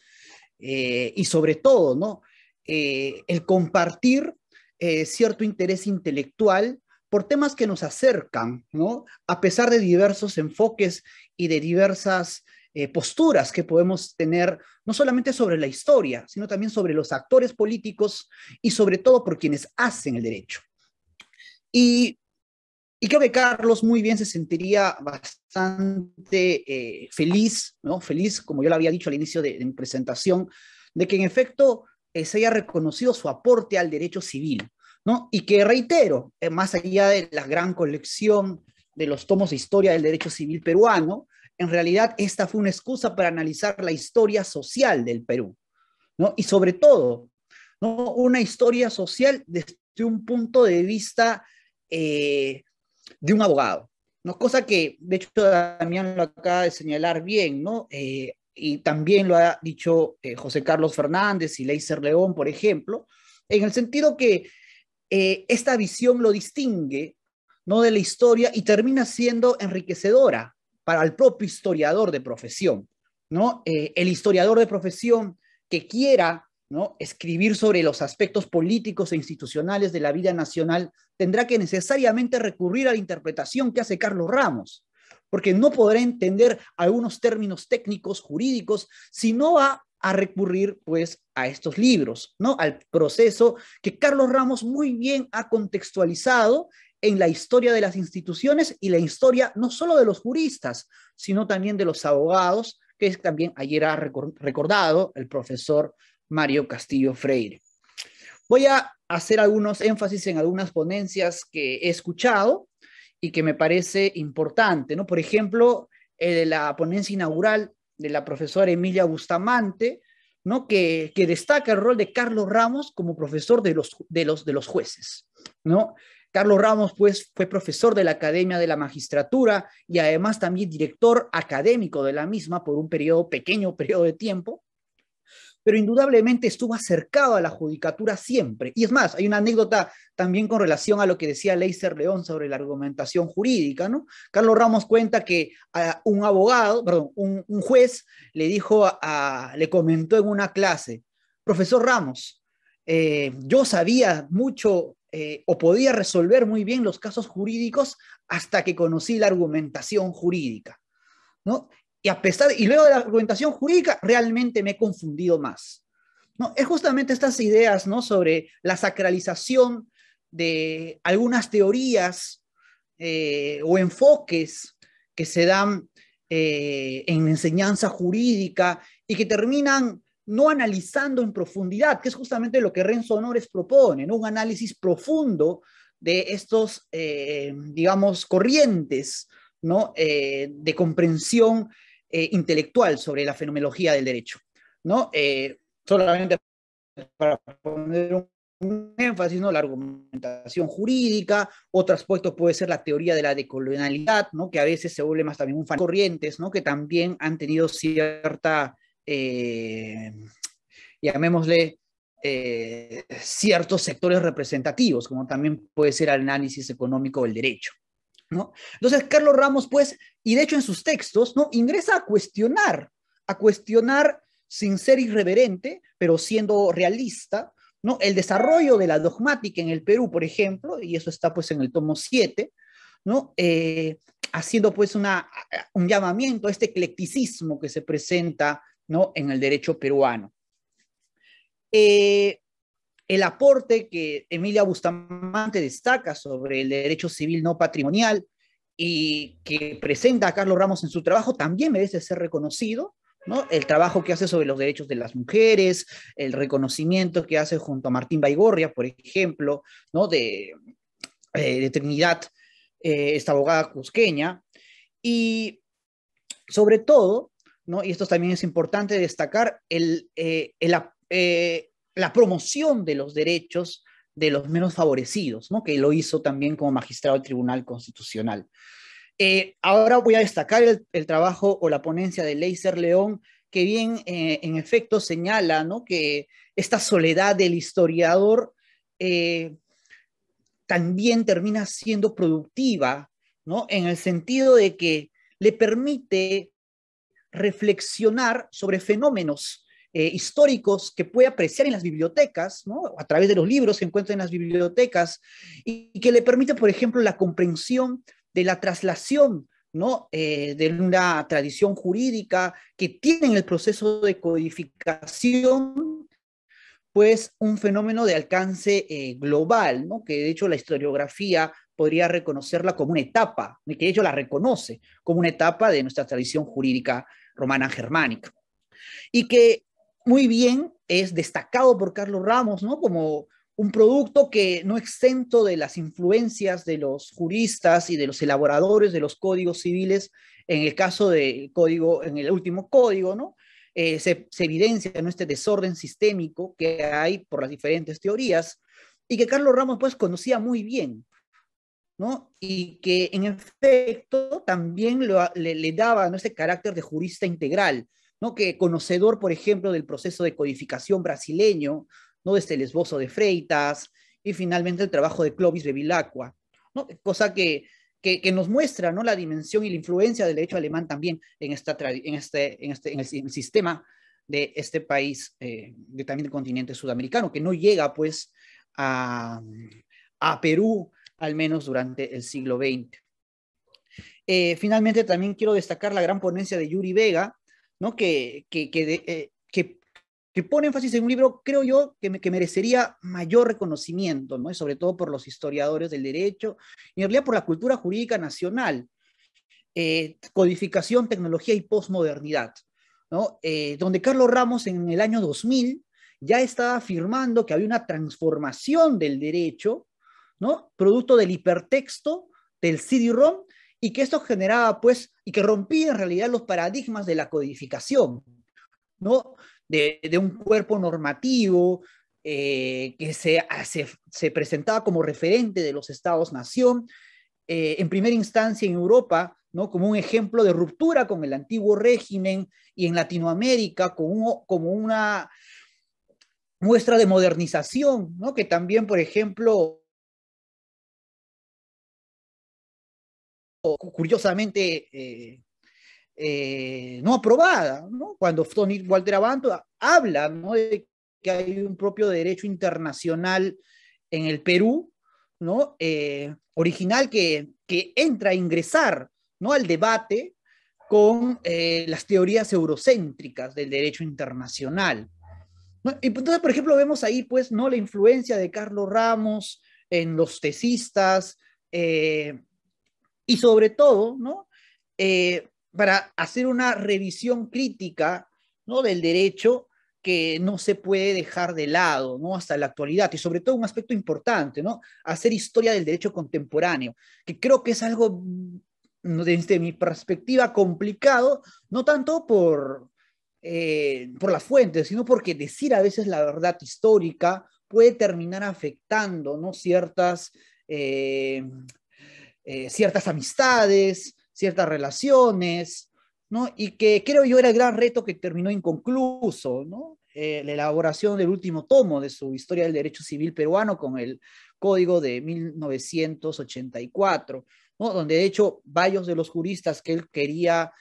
y sobre todo, ¿no?, el compartir cierto interés intelectual por temas que nos acercan, ¿no?, a pesar de diversos enfoques y de diversas posturas que podemos tener, no solamente sobre la historia, sino también sobre los actores políticos y sobre todo por quienes hacen el derecho. Y creo que Carlos muy bien se sentiría bastante feliz, ¿no?, feliz, como yo lo había dicho al inicio de mi presentación, de que en efecto se haya reconocido su aporte al derecho civil, ¿no? Y que, reitero, más allá de la gran colección de los tomos de historia del derecho civil peruano, en realidad esta fue una excusa para analizar la historia social del Perú, ¿no? Y sobre todo, ¿no?, una historia social desde un punto de vista de un abogado, ¿no? Cosa que, de hecho, Damián lo acaba de señalar bien, ¿no? Y también lo ha dicho José Carlos Fernández y Leiser León, por ejemplo, en el sentido que esta visión lo distingue, ¿no?, de la historia y termina siendo enriquecedora para el propio historiador de profesión, ¿no? El historiador de profesión que quiera, ¿no?, escribir sobre los aspectos políticos e institucionales de la vida nacional tendrá que necesariamente recurrir a la interpretación que hace Carlos Ramos, porque no podrá entender algunos términos técnicos, jurídicos, si no va a recurrir, pues, a estos libros, ¿no?, al proceso que Carlos Ramos muy bien ha contextualizado en la historia de las instituciones y la historia no solo de los juristas, sino también de los abogados, que también ayer ha recordado el profesor Mario Castillo Freire. Voy a hacer algunos énfasis en algunas ponencias que he escuchado y que me parece importante, ¿no? Por ejemplo, la ponencia inaugural de la profesora Emilia Bustamante, ¿no?, que destaca el rol de Carlos Ramos como profesor de los jueces, ¿no? Carlos Ramos, pues, fue profesor de la Academia de la Magistratura y además también director académico de la misma por un pequeño periodo de tiempo, pero indudablemente estuvo acercado a la judicatura siempre. Y es más, hay una anécdota también con relación a lo que decía Leiser León sobre la argumentación jurídica, ¿no? Carlos Ramos cuenta que a un juez le comentó en una clase: profesor Ramos, yo sabía mucho o podía resolver muy bien los casos jurídicos hasta que conocí la argumentación jurídica, ¿no? Y luego de la argumentación jurídica, realmente me he confundido más, ¿no? Es justamente estas ideas, ¿no?, sobre la sacralización de algunas teorías o enfoques que se dan en enseñanza jurídica y que terminan no analizando en profundidad, que es justamente lo que Renzo Honores propone, ¿no?, un análisis profundo de estos, digamos, corrientes, ¿no?, de comprensión intelectual sobre la fenomenología del derecho, ¿no? Solamente para poner un énfasis, ¿no?, la argumentación jurídica. Otro aspecto puede ser la teoría de la decolonialidad, ¿no?, que a veces se vuelve más también un fan de corrientes, ¿no?, que también han tenido cierta, llamémosle, ciertos sectores representativos, como también puede ser el análisis económico del derecho, ¿no? Entonces, Carlos Ramos, pues, y de hecho en sus textos, ¿no?, ingresa a cuestionar sin ser irreverente, pero siendo realista, ¿no?, el desarrollo de la dogmática en el Perú, por ejemplo, y eso está, pues, en el tomo 7, ¿no? Haciendo pues un llamamiento a este eclecticismo que se presenta, ¿no?, en el derecho peruano. El aporte que Emilia Bustamante destaca sobre el derecho civil no patrimonial y que presenta a Carlos Ramos en su trabajo también merece ser reconocido, ¿no? El trabajo que hace sobre los derechos de las mujeres, el reconocimiento que hace junto a Martín Baigorria, por ejemplo, ¿no?, de Trinidad, esta abogada cusqueña, y sobre todo, ¿no?, y esto también es importante destacar, la promoción de los derechos de los menos favorecidos, ¿no?, que lo hizo también como magistrado del Tribunal Constitucional. Ahora voy a destacar el trabajo o la ponencia de Leiser León, que bien en efecto señala, ¿no?, que esta soledad del historiador también termina siendo productiva, ¿no?, en el sentido de que le permite reflexionar sobre fenómenos históricos que puede apreciar en las bibliotecas, ¿no?, a través de los libros que encuentra en las bibliotecas, y que le permite, por ejemplo, la comprensión de la traslación, ¿no?, de una tradición jurídica que tiene en el proceso de codificación pues un fenómeno de alcance global, ¿no?, que de hecho la historiografía podría reconocerla como una etapa, que de hecho la reconoce como una etapa de nuestra tradición jurídica romana germánica, y que muy bien es destacado por Carlos Ramos, ¿no?, como un producto que no exento de las influencias de los juristas y de los elaboradores de los códigos civiles, en el caso del código, en el último código, ¿no?, se evidencia en este desorden sistémico que hay por las diferentes teorías, y que Carlos Ramos pues conocía muy bien, ¿no?, y que en efecto también le daba, ¿no?, ese carácter de jurista integral, ¿no?, que conocedor, por ejemplo, del proceso de codificación brasileño, ¿no?, desde el esbozo de Freitas, y finalmente el trabajo de Clovis Bevilacqua, ¿no?, cosa que nos muestra, ¿no?, la dimensión y la influencia del derecho alemán también en el sistema de este país, también del continente sudamericano, que no llega pues a Perú, al menos durante el siglo XX. Finalmente también quiero destacar la gran ponencia de Yuri Vega, ¿no?, que pone énfasis en un libro, creo yo, que merecería mayor reconocimiento, ¿no?, y sobre todo por los historiadores del derecho, y en realidad por la cultura jurídica nacional, Codificación, Tecnología y Postmodernidad, ¿no?, donde Carlos Ramos en el año 2000 ya estaba afirmando que había una transformación del derecho, ¿no?, producto del hipertexto, del CD-ROM, y que esto generaba, pues, y que rompía en realidad los paradigmas de la codificación, ¿no?, de un cuerpo normativo que se presentaba como referente de los estados-nación, en primera instancia en Europa, ¿no?, como un ejemplo de ruptura con el antiguo régimen, y en Latinoamérica como una muestra de modernización, ¿no?, que también, por ejemplo, curiosamente no aprobada, ¿no?, cuando Tony Walter Abanto habla, ¿no?, de que hay un propio derecho internacional en el Perú, ¿no?, original que entra a ingresar, ¿no?, al debate con las teorías eurocéntricas del derecho internacional, ¿no? Y entonces, por ejemplo, vemos ahí, pues, ¿no?, la influencia de Carlos Ramos en los tesistas, y sobre todo, ¿no?, para hacer una revisión crítica, ¿no?, del derecho que no se puede dejar de lado, ¿no?, hasta la actualidad, y sobre todo un aspecto importante, ¿no?, hacer historia del derecho contemporáneo, que creo que es algo, desde mi perspectiva, complicado, no tanto por las fuentes, sino porque decir a veces la verdad histórica puede terminar afectando, ¿no?, ciertas amistades, ciertas relaciones, ¿no?, y que creo yo era el gran reto que terminó inconcluso, ¿no?, la elaboración del último tomo de su Historia del Derecho Civil Peruano con el Código de 1984, ¿no?, donde de hecho varios de los juristas que él quería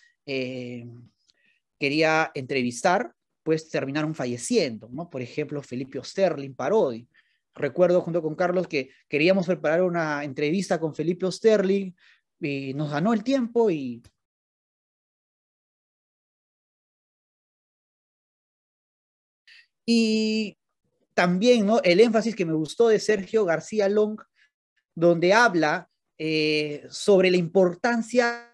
entrevistar, pues terminaron falleciendo, ¿no?, por ejemplo, Felipe Osterling Parodi, recuerdo junto con Carlos que queríamos preparar una entrevista con Felipe Osterling y nos ganó el tiempo y también, ¿no?, el énfasis que me gustó de Sergio García Long, donde habla sobre la importancia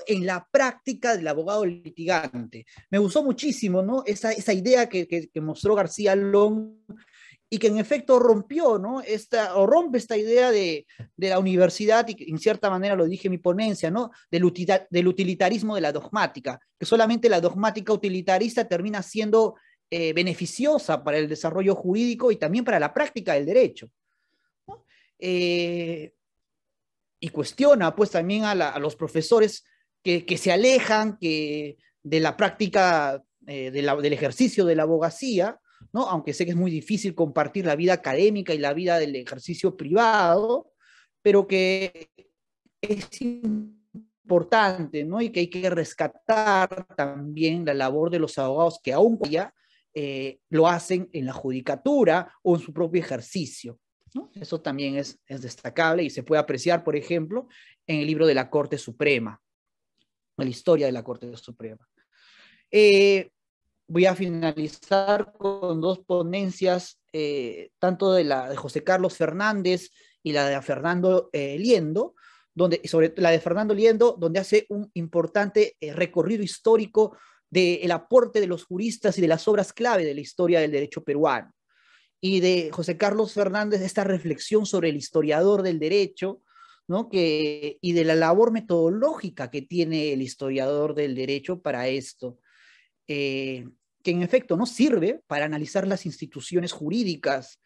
en la práctica del abogado litigante. Me gustó muchísimo, ¿no?, esa idea que mostró García Long y que en efecto rompió, ¿no?, rompe esta idea de la universidad, y en cierta manera lo dije en mi ponencia, ¿no?, del utilitarismo de la dogmática, que solamente la dogmática utilitarista termina siendo beneficiosa para el desarrollo jurídico y también para la práctica del derecho, ¿no? Y cuestiona pues también a los profesores que se alejan de la práctica del ejercicio de la abogacía, ¿no?, aunque sé que es muy difícil compartir la vida académica y la vida del ejercicio privado, pero que es importante, ¿no?, y que hay que rescatar también la labor de los abogados que aún ya lo hacen en la judicatura o en su propio ejercicio, ¿no? Eso también es destacable y se puede apreciar, por ejemplo, en el libro de la Corte Suprema, la historia de la Corte Suprema. Voy a finalizar con dos ponencias, tanto de la de José Carlos Fernández y la de Fernando Liendo, sobre la de Fernando Liendo, donde hace un importante recorrido histórico del aporte de los juristas y de las obras clave de la historia del derecho peruano. Y de José Carlos Fernández, esta reflexión sobre el historiador del derecho, ¿no?, y de la labor metodológica que tiene el historiador del derecho para esto, que en efecto no sirve para analizar las instituciones jurídicas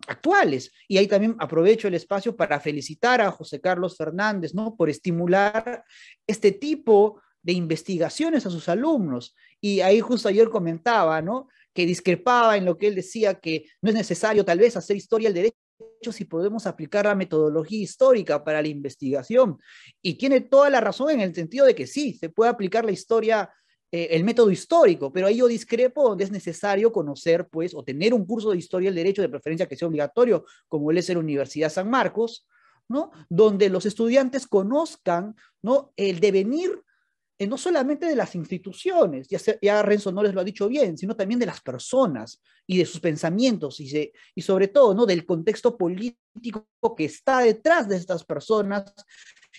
actuales. Y ahí también aprovecho el espacio para felicitar a José Carlos Fernández, ¿no?, por estimular este tipo de investigaciones a sus alumnos. Y ahí justo ayer comentaba, ¿no?, que discrepaba en lo que él decía, que no es necesario tal vez hacer historia del derecho si podemos aplicar la metodología histórica para la investigación. Y tiene toda la razón en el sentido de que sí, se puede aplicar la historia, el método histórico, pero ahí yo discrepo donde es necesario conocer, pues, o tener un curso de historia del derecho, de preferencia que sea obligatorio, como él es en la Universidad San Marcos, ¿no?, donde los estudiantes conozcan, ¿no?, el devenir no solamente de las instituciones, ya Renzo no les lo ha dicho bien, sino también de las personas y de sus pensamientos y sobre todo, ¿no?, del contexto político que está detrás de estas personas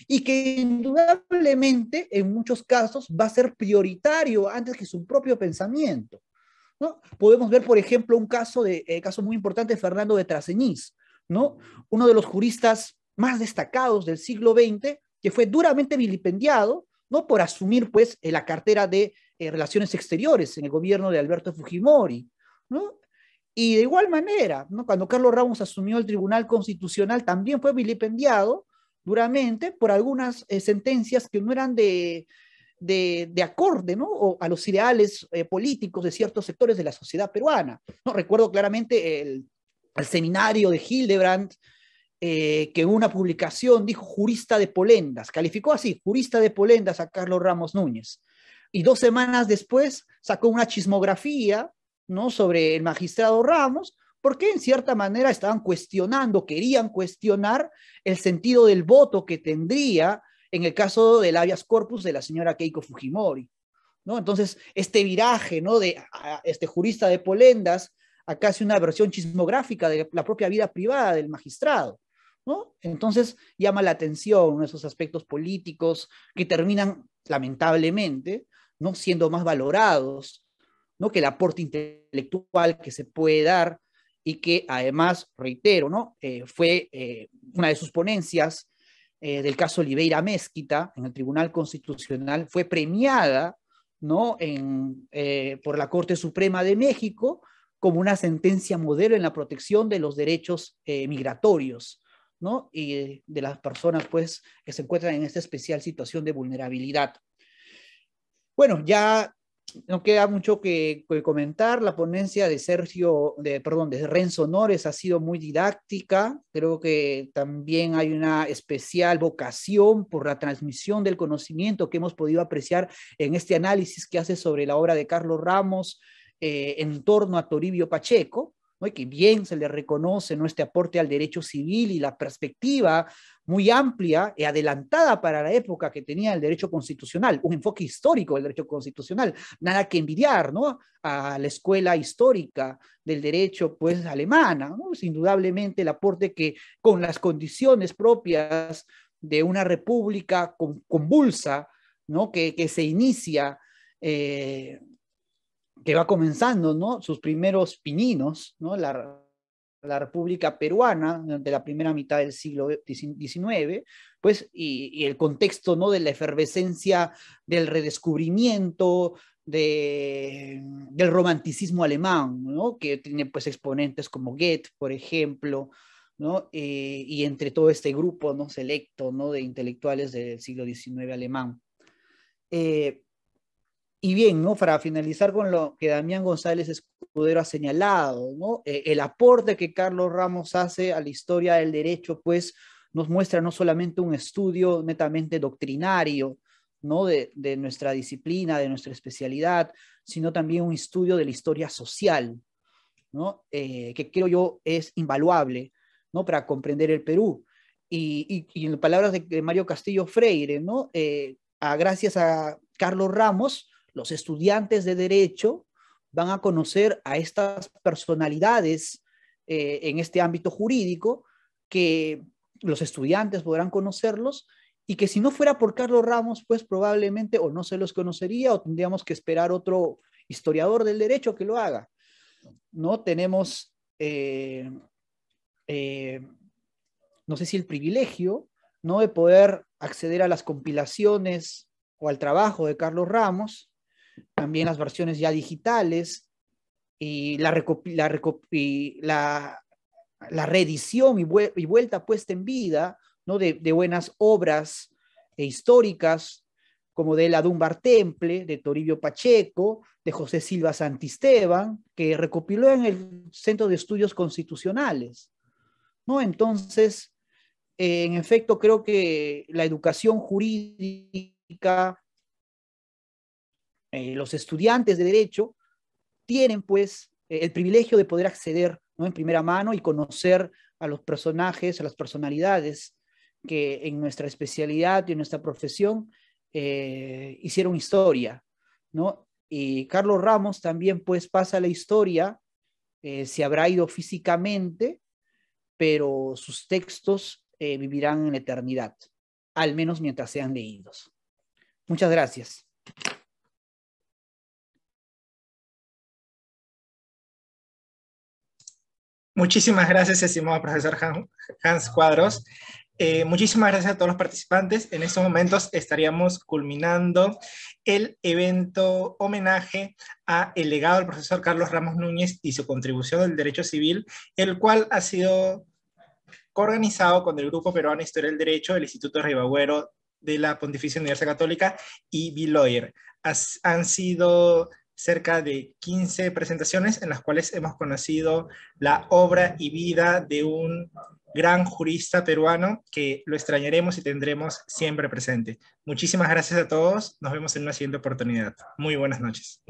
y que indudablemente en muchos casos va a ser prioritario antes que su propio pensamiento, ¿no? Podemos ver, por ejemplo, un caso muy importante de Fernando de Traseñís, ¿no?, uno de los juristas más destacados del siglo XX, que fue duramente vilipendiado, ¿no?, por asumir pues la cartera de Relaciones Exteriores en el gobierno de Alberto Fujimori, ¿no? Y de igual manera, ¿no?, cuando Carlos Ramos asumió el Tribunal Constitucional también fue vilipendiado duramente por algunas sentencias que no eran de acorde, ¿no?, o a los ideales políticos de ciertos sectores de la sociedad peruana, ¿no? Recuerdo claramente el seminario de Hildebrand, que en una publicación dijo jurista de polendas, calificó así, jurista de polendas a Carlos Ramos Núñez. Y 2 semanas después sacó una chismografía, ¿no?, sobre el magistrado Ramos, porque en cierta manera querían cuestionar el sentido del voto que tendría en el caso del habeas corpus de la señora Keiko Fujimori, ¿no? Entonces, este viraje, ¿no?, de este jurista de polendas a casi una versión chismográfica de la propia vida privada del magistrado, ¿no? Entonces llama la atención esos aspectos políticos que terminan, lamentablemente, ¿no?, siendo más valorados, ¿no?, que el aporte intelectual que se puede dar y que además, reitero, ¿no?, fue una de sus ponencias del caso Oliveira Mezquita en el Tribunal Constitucional, fue premiada, ¿no?, por la Corte Suprema de México como una sentencia modelo en la protección de los derechos migratorios, ¿no?, y de las personas pues que se encuentran en esta especial situación de vulnerabilidad. Bueno, ya no queda mucho que comentar. La ponencia de Renzo Nores ha sido muy didáctica. Creo que también hay una especial vocación por la transmisión del conocimiento que hemos podido apreciar en este análisis que hace sobre la obra de Carlos Ramos en torno a Toribio Pacheco, ¿no? Y que bien se le reconoce, ¿no?, este aporte al derecho civil y la perspectiva muy amplia y adelantada para la época que tenía el derecho constitucional, un enfoque histórico del derecho constitucional, nada que envidiar, ¿no?, a la escuela histórica del derecho, pues, alemana, ¿no? Pues, indudablemente el aporte que con las condiciones propias de una república convulsa, ¿no?, que se inicia, que va comenzando, ¿no?, sus primeros pininos, ¿no?, la República Peruana de la primera mitad del siglo XIX, pues, y el contexto, ¿no?, de la efervescencia del redescubrimiento, del romanticismo alemán, ¿no?, que tiene, pues, exponentes como Goethe, por ejemplo, ¿no?, y entre todo este grupo, ¿no?, selecto, ¿no?, de intelectuales del siglo XIX alemán. Y bien, ¿no?, para finalizar con lo que Damián González Escudero ha señalado, ¿no?, el aporte que Carlos Ramos hace a la historia del derecho, pues, nos muestra no solamente un estudio netamente doctrinario, ¿no?, de nuestra disciplina, de nuestra especialidad, sino también un estudio de la historia social, ¿no?, que creo yo es invaluable, ¿no?, para comprender el Perú. Y en palabras de Mario Castillo Freire, ¿no?, gracias a Carlos Ramos, los estudiantes de Derecho van a conocer a estas personalidades en este ámbito jurídico, que los estudiantes podrán conocerlos, y que si no fuera por Carlos Ramos, pues probablemente o no se los conocería o tendríamos que esperar otro historiador del derecho que lo haga, ¿no? Tenemos, no sé si el privilegio, ¿no?, de poder acceder a las compilaciones o al trabajo de Carlos Ramos, también las versiones ya digitales y la reedición y vuelta puesta en vida, ¿no?, de buenas obras históricas, como de la Dunbar Temple, de Toribio Pacheco, de José Silva Santisteban, que recopiló en el Centro de Estudios Constitucionales, ¿no? Entonces, en efecto, creo que la educación jurídica, los estudiantes de Derecho tienen, pues, el privilegio de poder acceder, ¿no?, en primera mano y conocer a los personajes, a las personalidades que en nuestra especialidad y en nuestra profesión hicieron historia, ¿no? Y Carlos Ramos también, pues, pasa a la historia, se habrá ido físicamente, pero sus textos vivirán en la eternidad, al menos mientras sean leídos. Muchas gracias. Muchísimas gracias, estimado profesor Hans Cuadros. Muchísimas gracias a todos los participantes. En estos momentos estaríamos culminando el evento homenaje a el legado del profesor Carlos Ramos Núñez y su contribución al derecho civil, el cual ha sido coorganizado con el Grupo Peruano de Historia del Derecho del Instituto Ribagüero de la Pontificia Universidad Católica y B-Lawyer. Han sido cerca de 15 presentaciones en las cuales hemos conocido la obra y vida de un gran jurista peruano que lo extrañaremos y tendremos siempre presente. Muchísimas gracias a todos. Nos vemos en una siguiente oportunidad. Muy buenas noches.